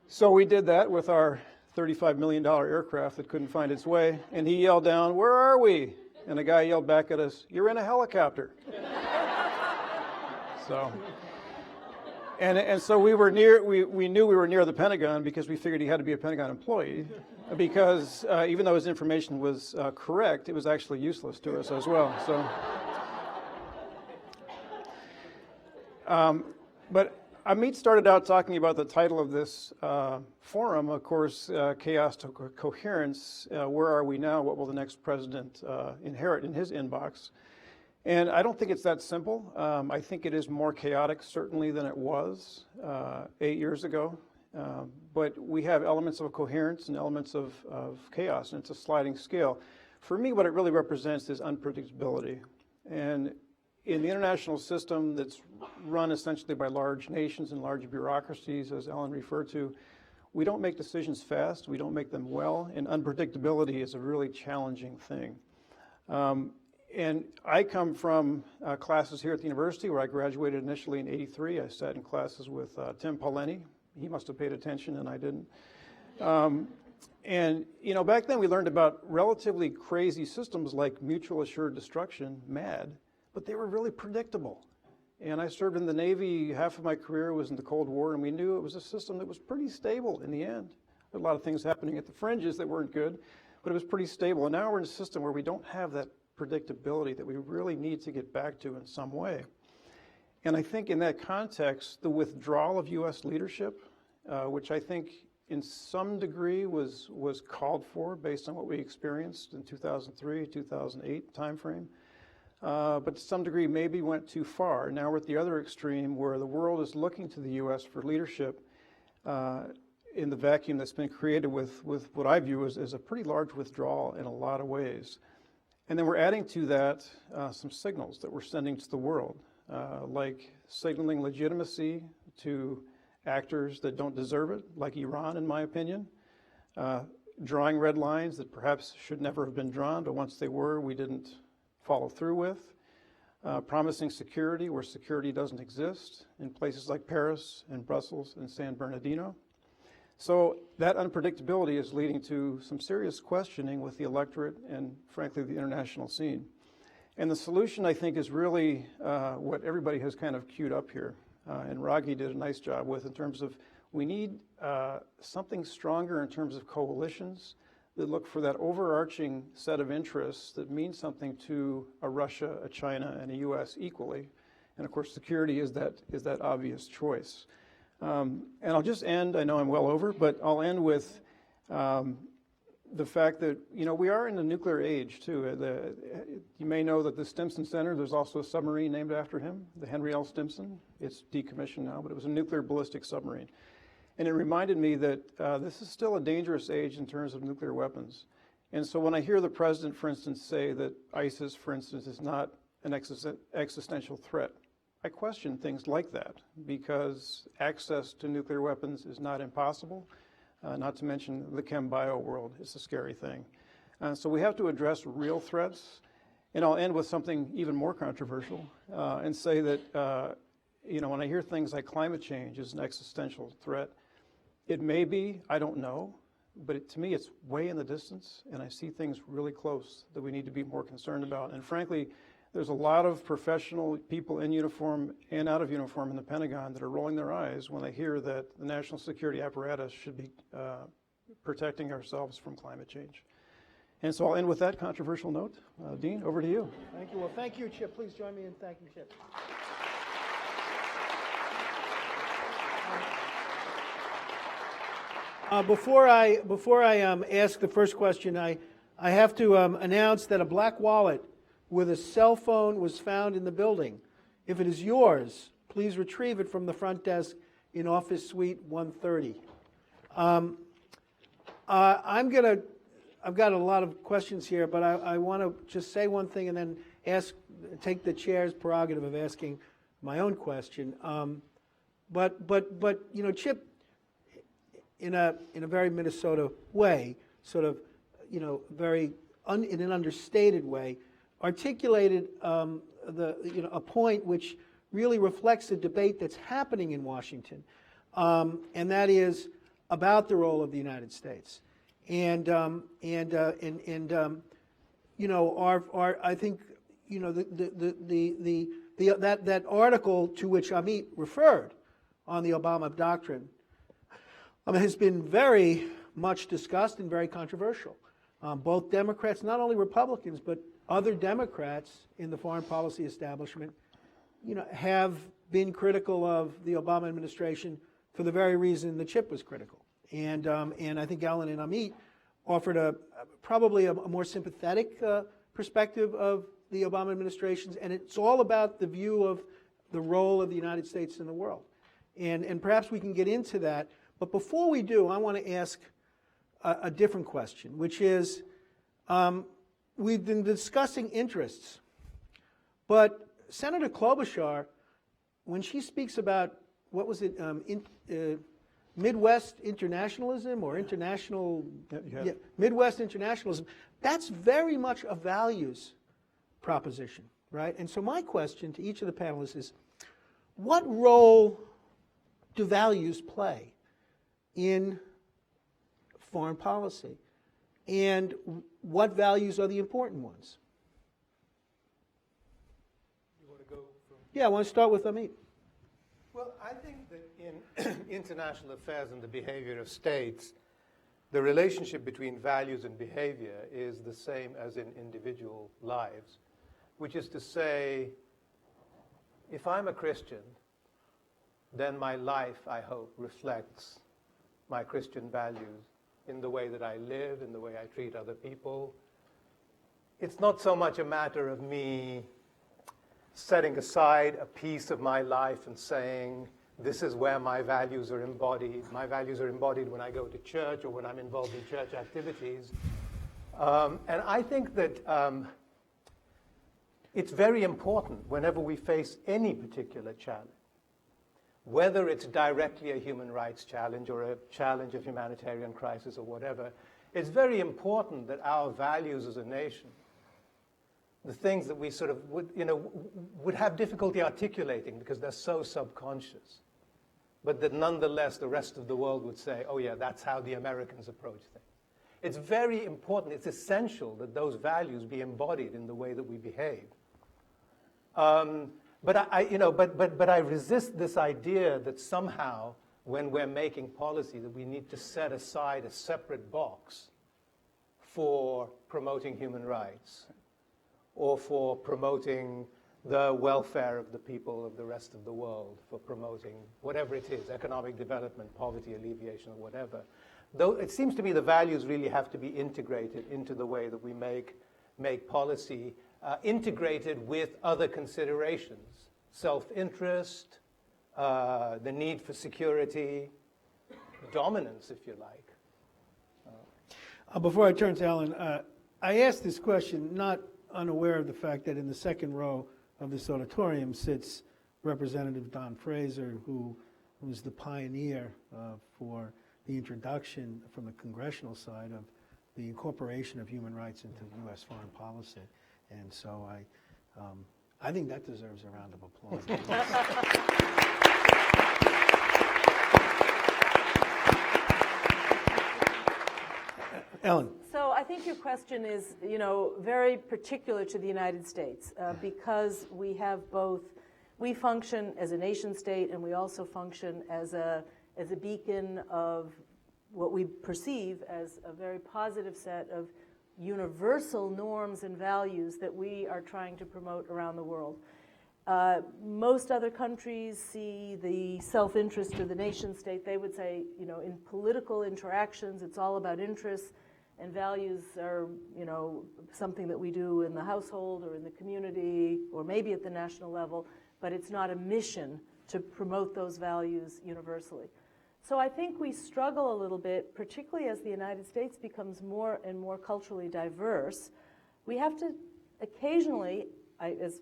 So we did that with our $35 million aircraft that couldn't find its way. And he yelled down, "Where are we?" And the guy yelled back at us, "You're in a helicopter." So... And so we were near. We knew we were near the Pentagon because we figured he had to be a Pentagon employee, because even though his information was correct, it was actually useless to us as well. So, but Amit started out talking about the title of this forum. Of course, chaos to coherence. Where are we now? What will the next president inherit in his inbox? And I don't think it's that simple. I think it is more chaotic, certainly, than it was 8 years ago. But we have elements of coherence and elements of chaos, and it's a sliding scale. For me, what it really represents is unpredictability. And in the international system that's run essentially by large nations and large bureaucracies, as Ellen referred to, we don't make decisions fast, we don't make them well, and unpredictability is a really challenging thing. And I come from classes here at the university where I graduated initially in '83. I sat in classes with Tim Pawlenty. He must have paid attention and I didn't. And, you know, back then we learned about relatively crazy systems like mutual assured destruction, MAD, but they were really predictable. And I served in the Navy. Half of my career was in the Cold War, and we knew it was a system that was pretty stable in the end. There were a lot of things happening at the fringes that weren't good, but it was pretty stable. And now we're in a system where we don't have that predictability that we really need to get back to in some way. And I think in that context, the withdrawal of U.S. leadership, which I think in some degree was called for based on what we experienced in 2003, 2008 timeframe, but to some degree maybe went too far. Now we're at the other extreme where the world is looking to the U.S. for leadership in the vacuum that's been created with what I view as a pretty large withdrawal in a lot of ways. And then we're adding to that some signals that we're sending to the world, like signaling legitimacy to actors that don't deserve it, like Iran, in my opinion, drawing red lines that perhaps should never have been drawn, but once they were, we didn't follow through with, promising security where security doesn't exist in places like Paris and Brussels and San Bernardino. So that unpredictability is leading to some serious questioning with the electorate and, frankly, the international scene. And the solution, I think, is really what everybody has kind of queued up here. And Raghi did a nice job with in terms of we need something stronger in terms of coalitions that look for that overarching set of interests that means something to a Russia, a China, and a U.S. equally. And of course, security is that obvious choice. And I'll just end, I know I'm well over, but I'll end with the fact that, we are in the nuclear age, too. You may know that the Stimson Center, there's also a submarine named after him, the Henry L. Stimson. It's decommissioned now, but it was a nuclear ballistic submarine. And it reminded me that this is still a dangerous age in terms of nuclear weapons. And so when I hear the president, for instance, say that ISIS, for instance, is not an existential threat, I question things like that, because access to nuclear weapons is not impossible, not to mention the chem-bio world. It's a scary thing. So we have to address real threats. And I'll end with something even more controversial and say that, when I hear things like climate change is an existential threat, it may be, I don't know, but to me it's way in the distance, and I see things really close that we need to be more concerned about. And frankly, there's a lot of professional people in uniform and out of uniform in the Pentagon that are rolling their eyes when they hear that the national security apparatus should be protecting ourselves from climate change. And so I'll end with that controversial note. Dean, over to you. Thank you. Well, thank you, Chip. Please join me in thanking Chip. Before I ask the first question, I have to announce that a black wallet with a cell phone was found in the building. If it is yours, please retrieve it from the front desk in Office Suite 130. I've got a lot of questions here, but I want to just say one thing and then take the chair's prerogative of asking my own question. But Chip, in a very Minnesota way, sort of, very in an understated way, articulated a point which really reflects the debate that's happening in Washington, and that is about the role of the United States. I think that article to which Amit referred on the Obama doctrine has been very much discussed and very controversial. Both Democrats, not only Republicans, but other Democrats in the foreign policy establishment, have been critical of the Obama administration for the very reason the Chip was critical. And I think Alan and Amit offered probably a more sympathetic perspective of the Obama administration, and it's all about the view of the role of the United States in the world. And perhaps we can get into that. But before we do, I want to ask a different question, which is, we've been discussing interests, but Senator Klobuchar, when she speaks about, what was it, Midwest internationalism or international, Midwest internationalism, that's very much a values proposition, right? And so my question to each of the panelists is, what role do values play in foreign policy? And what values are the important ones? You want to go from... Yeah, I want to start with Amit. Well, I think that in international affairs and the behavior of states, the relationship between values and behavior is the same as in individual lives, which is to say, if I'm a Christian, then my life, I hope, reflects my Christian values in the way that I live, in the way I treat other people. It's not so much a matter of me setting aside a piece of my life and saying, this is where my values are embodied. My values are embodied when I go to church or when I'm involved in church activities. And I think that it's very important whenever we face any particular challenge, whether it's directly a human rights challenge or a challenge of humanitarian crisis or whatever, it's very important that our values as a nation, the things that we sort of would have difficulty articulating because they're so subconscious, but that nonetheless the rest of the world would say, oh yeah, that's how the Americans approach things. It's very important, it's essential that those values be embodied in the way that we behave. But I resist this idea that somehow, when we're making policy, that we need to set aside a separate box for promoting human rights or for promoting the welfare of the people of the rest of the world, for promoting whatever it is, economic development, poverty alleviation, or whatever. Though it seems to me the values really have to be integrated into the way that we make policy, integrated with other considerations, self-interest, the need for security, dominance, if you like. Before I turn to Ellen, I asked this question not unaware of the fact that in the second row of this auditorium sits Representative Don Fraser, who was the pioneer for the introduction from the congressional side of the incorporation of human rights into U.S. foreign policy. And so I think that deserves a round of applause. Ellen. So I think your question is, very particular to the United States because we have both. We function as a nation state, and we also function as a beacon of what we perceive as a very positive set of universal norms and values that we are trying to promote around the world. Most other countries see the self-interest of the nation state. They would say, in political interactions, it's all about interests, and values are, something that we do in the household or in the community or maybe at the national level, but it's not a mission to promote those values universally. So I think we struggle a little bit, particularly as the United States becomes more and more culturally diverse. We have to occasionally, as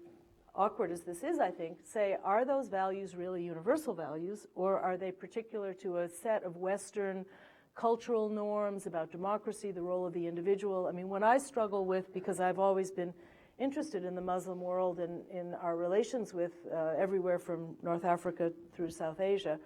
awkward as this is, I think, say, are those values really universal values, or are they particular to a set of Western cultural norms about democracy, the role of the individual? I mean, what I struggle with, because I've always been interested in the Muslim world and in our relations with everywhere from North Africa through South Asia,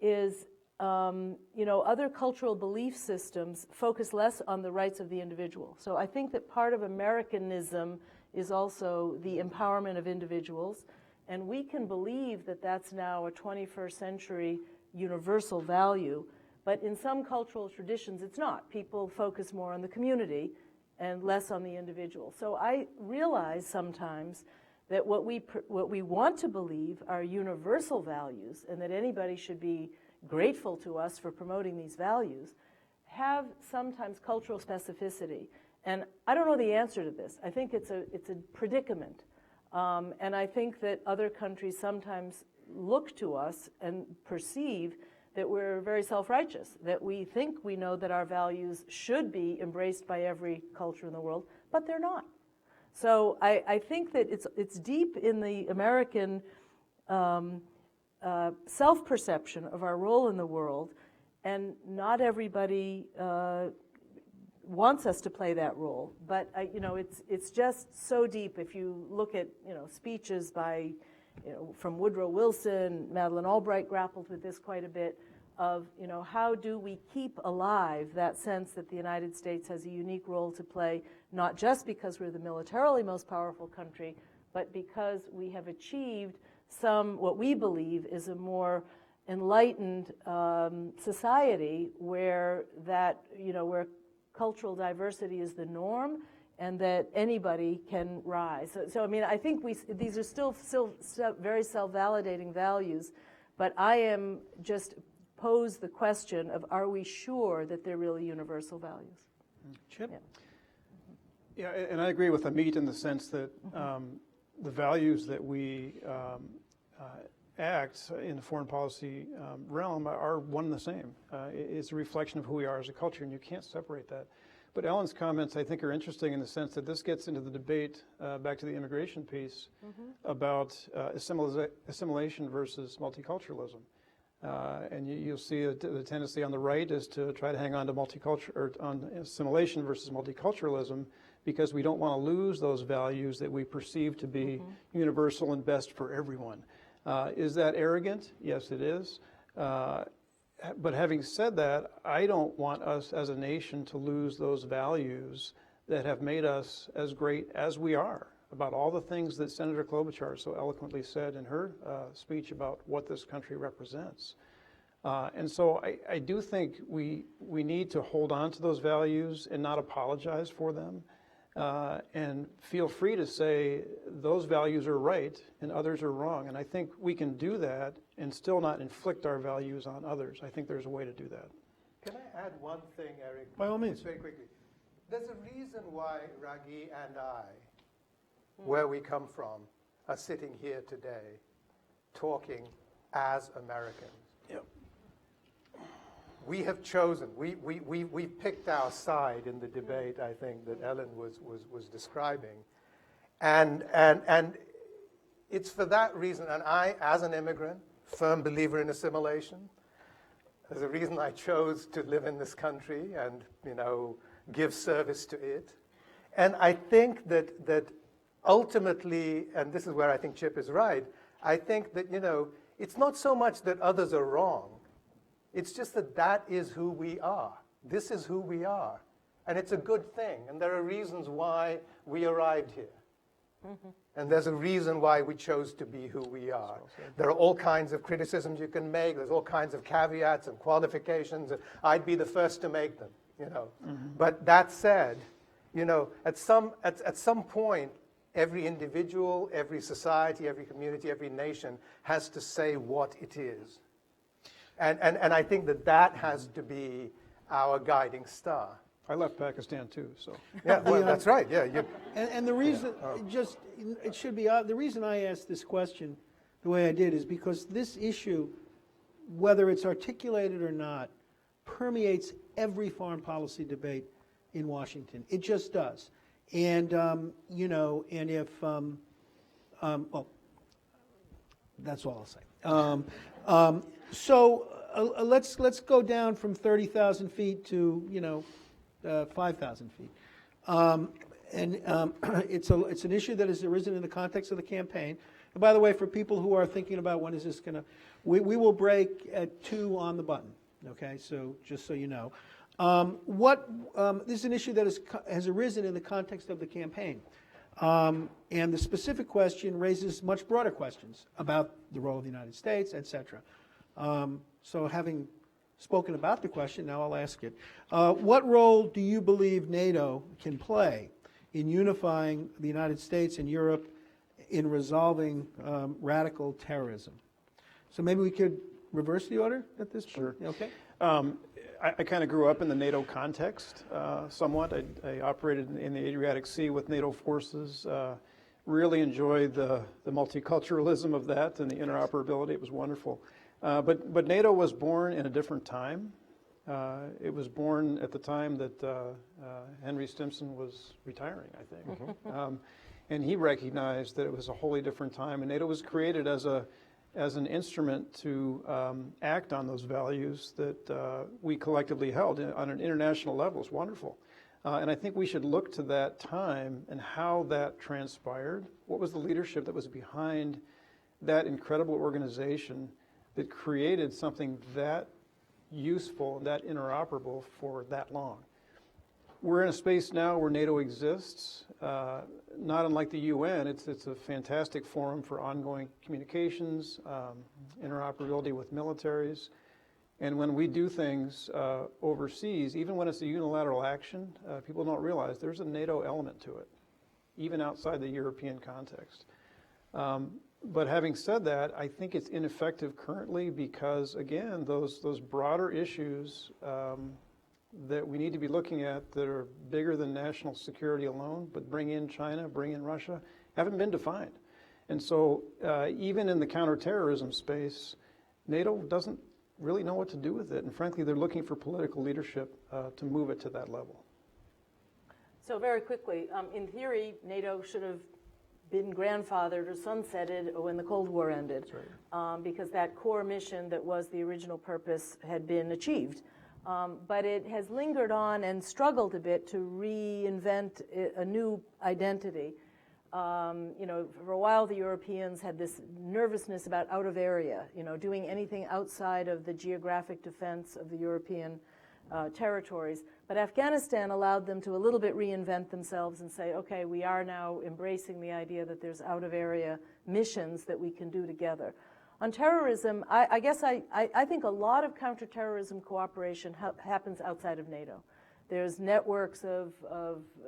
is other cultural belief systems focus less on the rights of the individual. So I think that part of Americanism is also the empowerment of individuals, and we can believe that that's now a 21st century universal value, but in some cultural traditions it's not. People focus more on the community and less on the individual. So I realize sometimes that what we want to believe are universal values, and that anybody should be grateful to us for promoting these values, have sometimes cultural specificity. And I don't know the answer to this. I think it's a predicament. And I think that other countries sometimes look to us and perceive that we're very self-righteous, that we think we know that our values should be embraced by every culture in the world, but they're not. So I think that it's deep in the American self-perception of our role in the world, and not everybody wants us to play that role. But it's just so deep. If you look at speeches by from Woodrow Wilson, Madeleine Albright grappled with this quite a bit, of how do we keep alive that sense that the United States has a unique role to play, not just because we're the militarily most powerful country, but because we have achieved what we believe is a more enlightened society where where cultural diversity is the norm, and that anybody can rise. So I mean, I think these are still very self-validating values, but I am just pose the question of, are we sure that they're really universal values? Chip? Yeah, and I agree with Amit in the sense that the values that we act in the foreign policy realm are one and the same. It's a reflection of who we are as a culture, and you can't separate that. But Ellen's comments, I think, are interesting in the sense that this gets into the debate, back to the immigration piece, about assimilation versus multiculturalism. And you'll see the tendency on the right is to try to hang on to on assimilation versus multiculturalism, because we don't want to lose those values that we perceive to be universal and best for everyone. Is that arrogant? Yes, it is. But having said that, I don't want us as a nation to lose those values that have made us as great as we are. about all the things that Senator Klobuchar so eloquently said in her speech about what this country represents. And so I do think we need to hold on to those values and not apologize for them, and feel free to say those values are right and others are wrong. And I think we can do that and still not inflict our values on others. I think there's a way to do that. Can I add one thing, Eric? By all means. Very quickly. There's a reason why Raghi and I, where we come from, are sitting here today talking as Americans. Yep. We have chosen, we picked our side in the debate, I think, that Ellen was describing. And it's for that reason, and I, as an immigrant, firm believer in assimilation, there's a reason I chose to live in this country and, give service to it. And I think that ultimately, and this is where I think Chip is right, I think that, it's not so much that others are wrong. It's just that is who we are. This is who we are. And it's a good thing. And there are reasons why we arrived here. Mm-hmm. And there's a reason why we chose to be who we are. There are all kinds of criticisms you can make. There's all kinds of caveats and qualifications. And I'd be the first to make them, Mm-hmm. But that said, at some point, every individual, every society, every community, every nation has to say what it is. And I think that has to be our guiding star. I left Pakistan too, so. Yeah, well, that's right. Yeah. And the reason, it should be, the reason I asked this question the way I did is because this issue, whether it's articulated or not, permeates every foreign policy debate in Washington. It just does. And, and if, well, that's all I'll say. So let's go down from 30,000 feet to 5,000 feet, and it's an issue that has arisen in the context of the campaign. And by the way, for people who are thinking about when is this going to, we will break at 2 on the button. Okay, so just so you know, this is an issue that has arisen in the context of the campaign. And the specific question raises much broader questions about the role of the United States, et cetera. So having spoken about the question, now I'll ask it. What role do you believe NATO can play in unifying the United States and Europe in resolving radical terrorism? So maybe we could reverse the order at this point? Sure. Okay. I kind of grew up in the NATO context somewhat. I operated in the Adriatic Sea with NATO forces. Really enjoyed the multiculturalism of that and the interoperability. It was wonderful. But NATO was born in a different time. It was born at the time that Henry Stimson was retiring, I think. Mm-hmm. And he recognized that it was a wholly different time. And NATO was created as an instrument to act on those values that we collectively held on an international level. It's wonderful. And I think we should look to that time and how that transpired. What was the leadership that was behind that incredible organization that created something that useful and that interoperable for that long? We're in a space now where NATO exists, not unlike the UN. It's a fantastic forum for ongoing communications, interoperability with militaries. And when we do things overseas, even when it's a unilateral action, people don't realize there's a NATO element to it, even outside the European context. But having said that, I think it's ineffective currently because, again, those broader issues that we need to be looking at that are bigger than national security alone, but bring in China, bring in Russia, haven't been defined. And so even in the counterterrorism space, NATO doesn't really know what to do with it. And frankly, they're looking for political leadership to move it to that level. So very quickly, in theory, NATO should have been grandfathered or sunsetted when the Cold War ended, because that core mission that was the original purpose had been achieved. But it has lingered on and struggled a bit to reinvent a new identity. For a while the Europeans had this nervousness about out of area, doing anything outside of the geographic defense of the European territories. But Afghanistan allowed them to a little bit reinvent themselves and say, okay, we are now embracing the idea that there's out-of-area missions that we can do together. On terrorism, I guess I think a lot of counterterrorism cooperation happens outside of NATO. There's networks of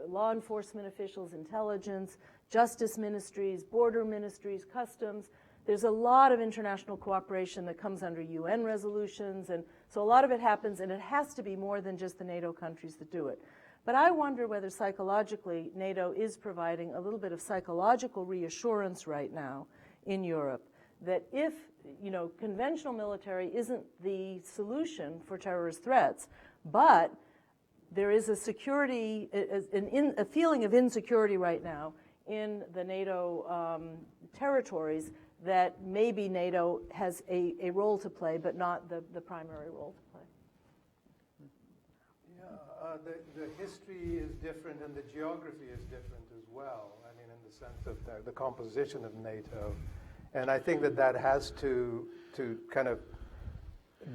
law enforcement officials, intelligence, justice ministries, border ministries, customs. There's a lot of international cooperation that comes under UN resolutions, and so a lot of it happens, and it has to be more than just the NATO countries that do it. But I wonder whether psychologically NATO is providing a little bit of psychological reassurance right now in Europe that if, conventional military isn't the solution for terrorist threats, but there is a security, a feeling of insecurity right now in the NATO territories that maybe NATO has a role to play, but not the primary role to play. Yeah, the history is different and the geography is different as well. I mean, in the sense of the composition of NATO. And I think that has to kind of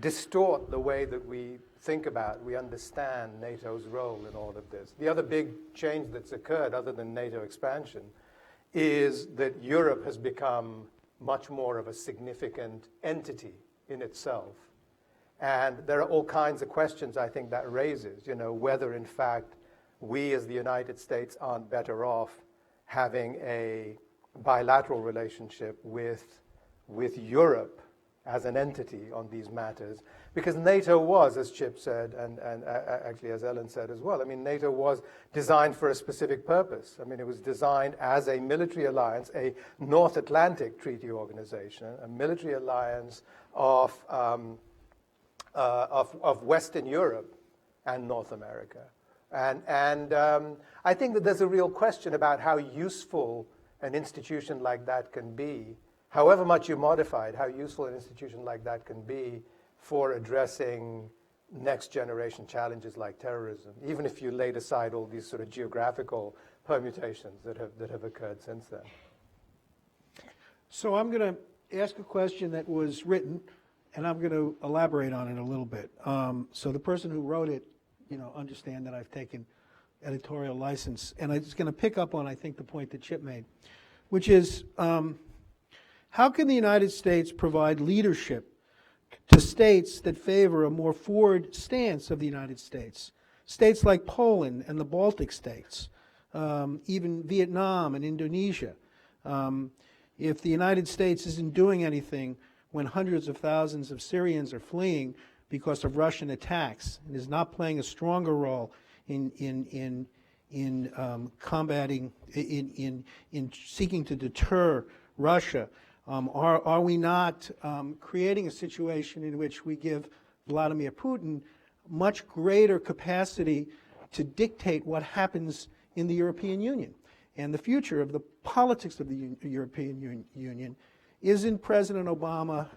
distort the way that we think about, we understand NATO's role in all of this. The other big change that's occurred, other than NATO expansion, is that Europe has become much more of a significant entity in itself. And there are all kinds of questions I think that raises, whether in fact we as the United States aren't better off having a bilateral relationship with Europe as an entity on these matters, because NATO was, as Chip said, and actually as Ellen said as well, I mean, NATO was designed for a specific purpose. I mean, it was designed as a military alliance, a North Atlantic Treaty Organization, a military alliance of Western Europe and North America. And I think that there's a real question about how useful an institution like that can be, however much you modify it, how useful an institution like that can be for addressing next generation challenges like terrorism, even if you laid aside all these sort of geographical permutations that have occurred since then. So I'm going to ask a question that was written, and I'm going to elaborate on it a little bit. So the person who wrote it, understand that I've taken editorial license, and I'm just going to pick up on, I think, the point that Chip made, which is, how can the United States provide leadership to states that favor a more forward stance of the United States? States like Poland and the Baltic states, even Vietnam and Indonesia. If the United States isn't doing anything when hundreds of thousands of Syrians are fleeing because of Russian attacks, and is not playing a stronger role in combating, in seeking to deter Russia, are we not creating a situation in which we give Vladimir Putin much greater capacity to dictate what happens in the European Union? And the future of the politics of the European Union isn't President Obama,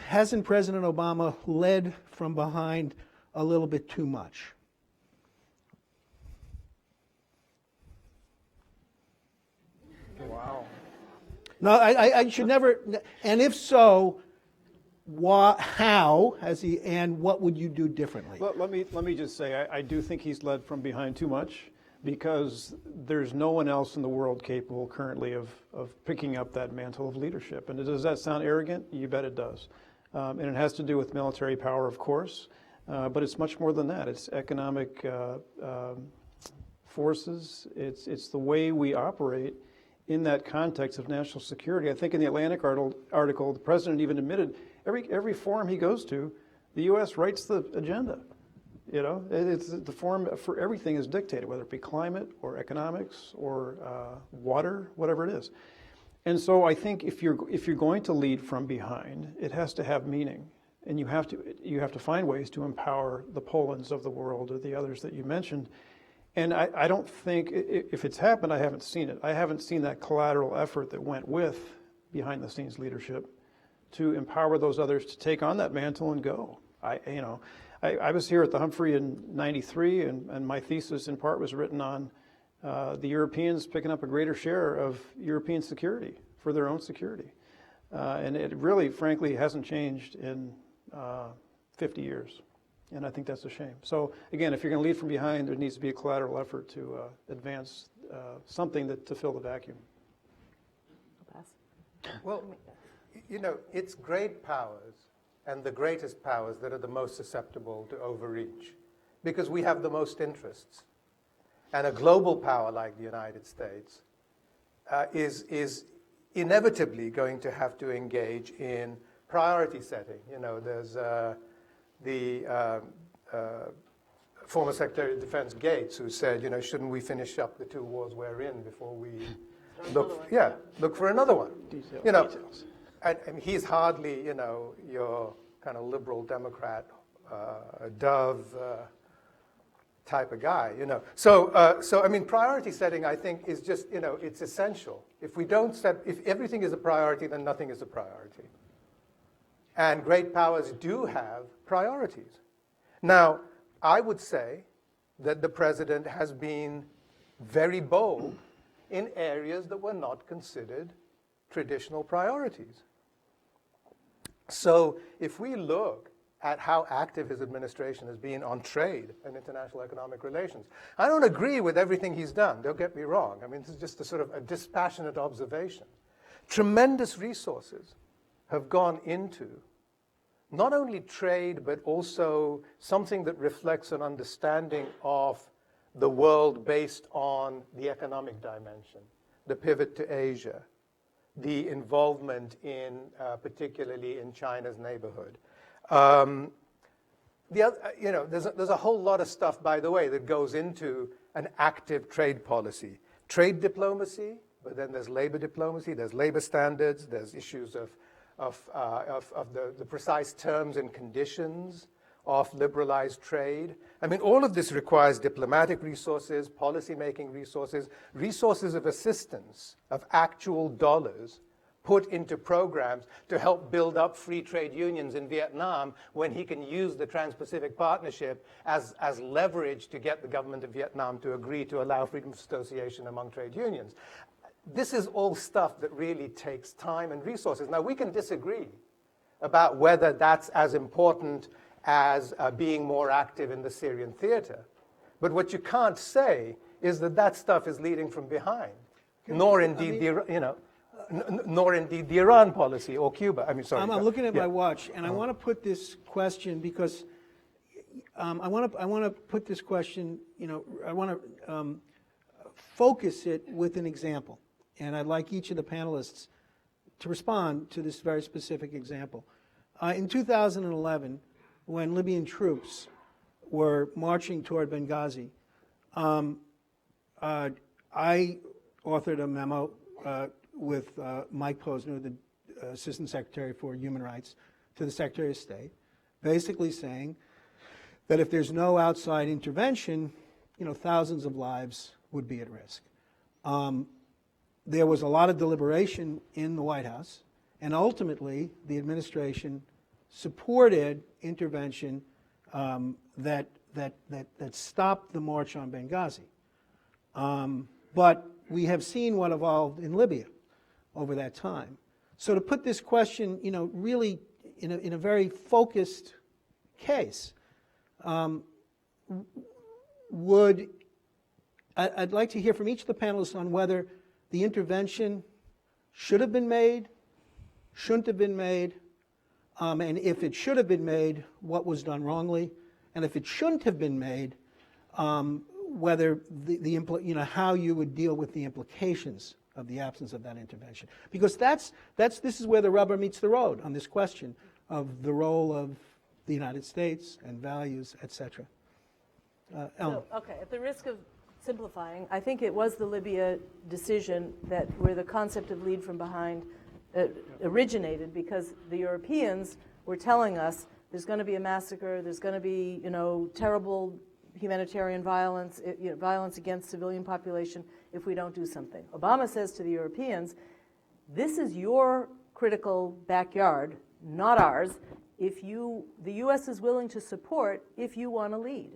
hasn't President Obama led from behind a little bit too much? Wow. No, I should never. And if so, how has he? And what would you do differently? Let me just say, I do think he's led from behind too much, because there's no one else in the world capable currently of picking up that mantle of leadership. And does that sound arrogant? You bet it does. And it has to do with military power, of course, but it's much more than that. It's economic forces. It's the way we operate in that context of national security. I think in the Atlantic article, the president even admitted every forum he goes to, the U.S. writes the agenda. It's the forum for everything is dictated, whether it be climate or economics or water, whatever it is. And so I think if you're going to lead from behind, it has to have meaning, and you have to find ways to empower the Polands of the world or the others that you mentioned. And I don't think, if it's happened, I haven't seen it. I haven't seen that collateral effort that went with behind-the-scenes leadership to empower those others to take on that mantle and go. I was here at the Humphrey in '93, and my thesis in part was written on the Europeans picking up a greater share of European security for their own security. And it really, frankly, hasn't changed in 50 years. And I think that's a shame. So again, if you're going to lead from behind, there needs to be a collateral effort to advance something to fill the vacuum. I'll pass. Well, you know, it's great powers and the greatest powers that are the most susceptible to overreach because we have the most interests. And a global power like the United States is inevitably going to have to engage in priority setting. You know, there's the former Secretary of Defense Gates who said, you know, shouldn't we finish up the 2 wars we're in before we look for another one? You know, and he's hardly, you know, your kind of liberal Democrat dove type of guy, you know. So I mean, priority setting, I think, is just, you know, it's essential. If everything is a priority, then nothing is a priority. And great powers do have priorities. Now, I would say that the president has been very bold in areas that were not considered traditional priorities. So if we look at how active his administration has been on trade and international economic relations, I don't agree with everything he's done, don't get me wrong. I mean, this is just a sort of a dispassionate observation. Tremendous resources have gone into not only trade, but also something that reflects an understanding of the world based on the economic dimension, the pivot to Asia, the involvement in, particularly in China's neighborhood. You know, there's a whole lot of stuff, by the way, that goes into an active trade policy. Trade diplomacy, but then there's labor diplomacy, there's labor standards, there's issues of the precise terms and conditions of liberalized trade. I mean, all of this requires diplomatic resources, policy-making resources, resources of assistance, of actual dollars put into programs to help build up free trade unions in Vietnam when he can use the Trans-Pacific Partnership as leverage to get the government of Vietnam to agree to allow freedom of association among trade unions. This is all stuff that really takes time and resources. Now, we can disagree about whether that's as important as being more active in the Syrian theater. But what you can't say is that that stuff is leading from behind, nor indeed the Iran policy or Cuba. I mean, sorry. I'm looking at my watch, and I want to put this question because I want to put this question. You know, I want to focus it with an example, and I'd like each of the panelists to respond to this very specific example. In 2011, when Libyan troops were marching toward Benghazi, I authored a memo with Mike Posner, the Assistant Secretary for Human Rights, to the Secretary of State, basically saying that if there's no outside intervention, you know, thousands of lives would be at risk. There was a lot of deliberation in the White House, and ultimately the administration supported intervention that stopped the march on Benghazi. But we have seen what evolved in Libya over that time. So to put this question, you know, really in a very focused case, I'd like to hear from each of the panelists on whether the intervention should have been made, shouldn't have been made, and if it should have been made, what was done wrongly, and if it shouldn't have been made, whether how you would deal with the implications of the absence of that intervention. Because this is where the rubber meets the road on this question of the role of the United States and values, etc. Ellen. So, okay, at the risk of simplifying, I think it was the Libya decision where the concept of lead from behind originated, because the Europeans were telling us there's going to be a massacre, there's going to be, you know, terrible humanitarian violence, violence against civilian population if we don't do something. Obama says to the Europeans, this is your critical backyard, not ours. The U.S. is willing to support if you want to lead.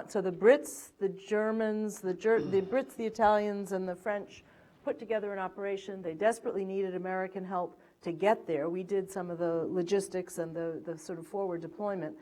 So the Brits, the Germans, the Brits, the Italians, and the French put together an operation. They desperately needed American help to get there. We did some of the logistics and the sort of forward deployment.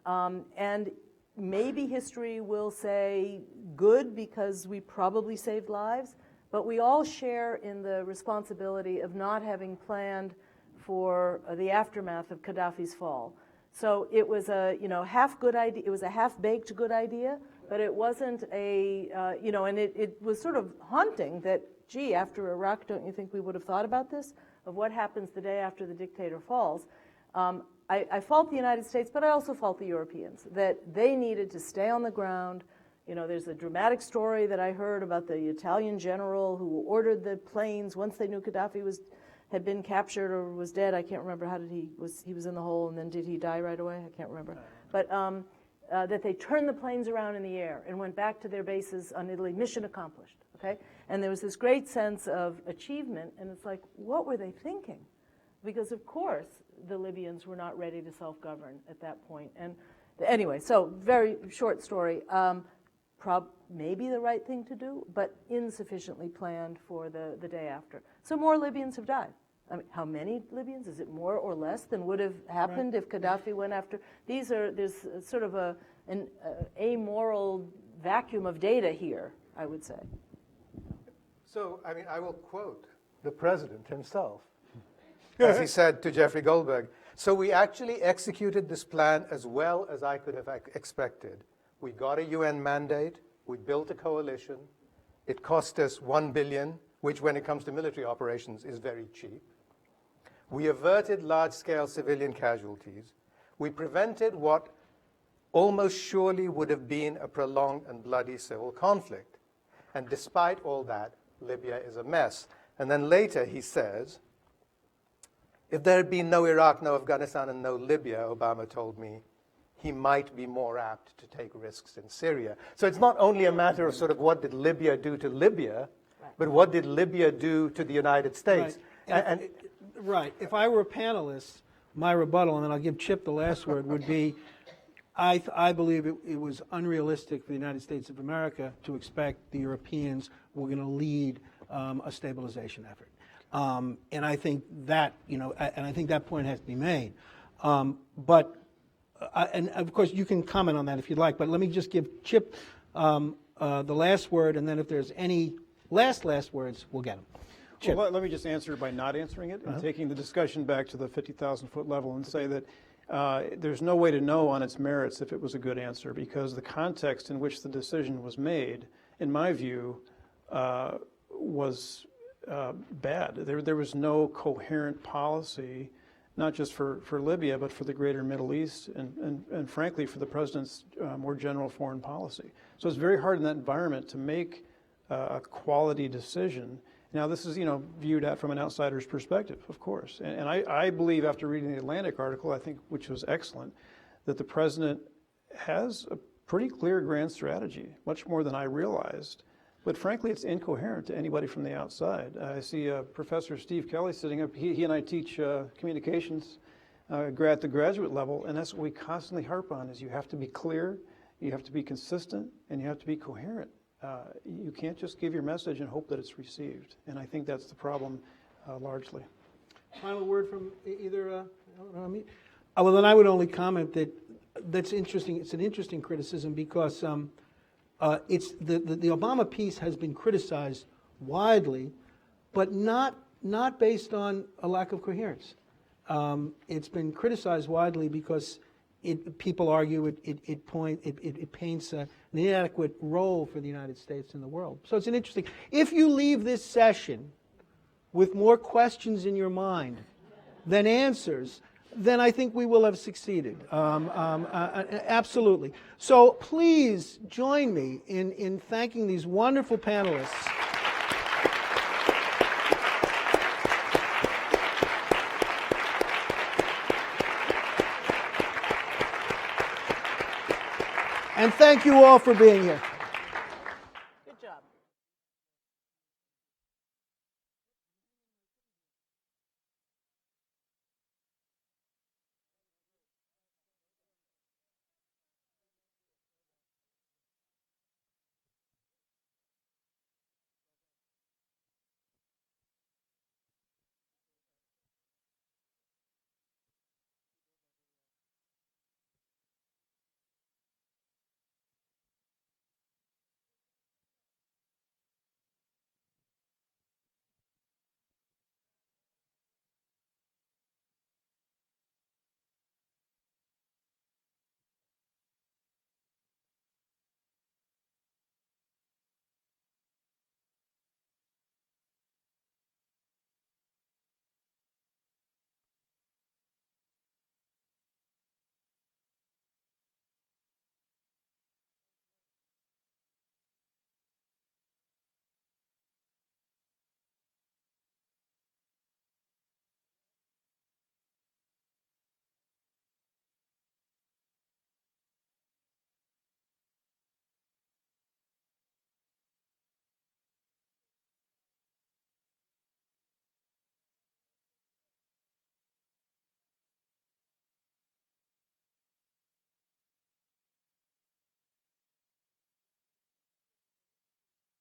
And maybe history will say good because we probably saved lives, but we all share in the responsibility of not having planned for the aftermath of Gaddafi's fall. So it was a half good idea. It was a half-baked good idea, but it wasn't a and it was sort of haunting that, gee, after Iraq, don't you think we would have thought about this, of what happens the day after the dictator falls? I fault the United States, but I also fault the Europeans, that they needed to stay on the ground. There's a dramatic story that I heard about the Italian general who ordered the planes once they knew Gaddafi had been captured or was dead. I can't remember he was in the hole, and then did he die right away? I can't remember. But that they turned the planes around in the air and went back to their bases on Italy, mission accomplished, okay? And there was this great sense of achievement, and it's like, what were they thinking? Because of course the Libyans were not ready to self-govern at that point. And anyway, so very short story. Maybe the right thing to do, but insufficiently planned for the day after. So more Libyans have died. I mean, how many Libyans? Is it more or less than would have happened if Gaddafi went after? There's sort of an amoral vacuum of data here, I would say. So, I will quote the president himself, as he said to Jeffrey Goldberg. So we actually executed this plan as well as I could have expected. We got a UN mandate. We built a coalition. It cost us $1 billion, which when it comes to military operations is very cheap. We averted large-scale civilian casualties. We prevented what almost surely would have been a prolonged and bloody civil conflict. And despite all that, Libya is a mess. And then later he says, if there had been no Iraq, no Afghanistan, and no Libya, Obama told me, he might be more apt to take risks in Syria. So it's not only a matter of sort of what did Libya do to Libya, but what did Libya do to the United States? Right. Right. If I were a panelist, my rebuttal, and then I'll give Chip the last word, would be I believe it was unrealistic for the United States of America to expect the Europeans were going to lead a stabilization effort. And I think that, and I think that point has to be made. But and of course, you can comment on that if you'd like, but let me just give Chip the last word, and then if there's any last words, we'll get them. Chip. Well, let me just answer by not answering it and taking the discussion back to the 50,000-foot level and say that there's no way to know on its merits if it was a good answer, because the context in which the decision was made, in my view, was bad. There was no coherent policy, not just for Libya, but for the greater Middle East and frankly, for the president's more general foreign policy. So it's very hard in that environment to make a quality decision. Now, this is, viewed at from an outsider's perspective, of course. And I believe, after reading the Atlantic article, I think, which was excellent, that the president has a pretty clear grand strategy, much more than I realized. But frankly, it's incoherent to anybody from the outside. I see Professor Steve Kelly sitting up. He and I teach communications at the graduate level, and that's what we constantly harp on, is you have to be clear, you have to be consistent, and you have to be coherent. You can't just give your message and hope that it's received. And I think that's the problem largely. Final word from either me? Well, then I would only comment that's interesting. It's an interesting criticism because it's the Obama piece has been criticized widely, but not based on a lack of coherence. It's been criticized widely because people argue it paints an inadequate role for the United States in the world. So it's an interesting. If you leave this session with more questions in your mind than answers, then I think we will have succeeded. Absolutely. So please join me in thanking these wonderful panelists. And thank you all for being here.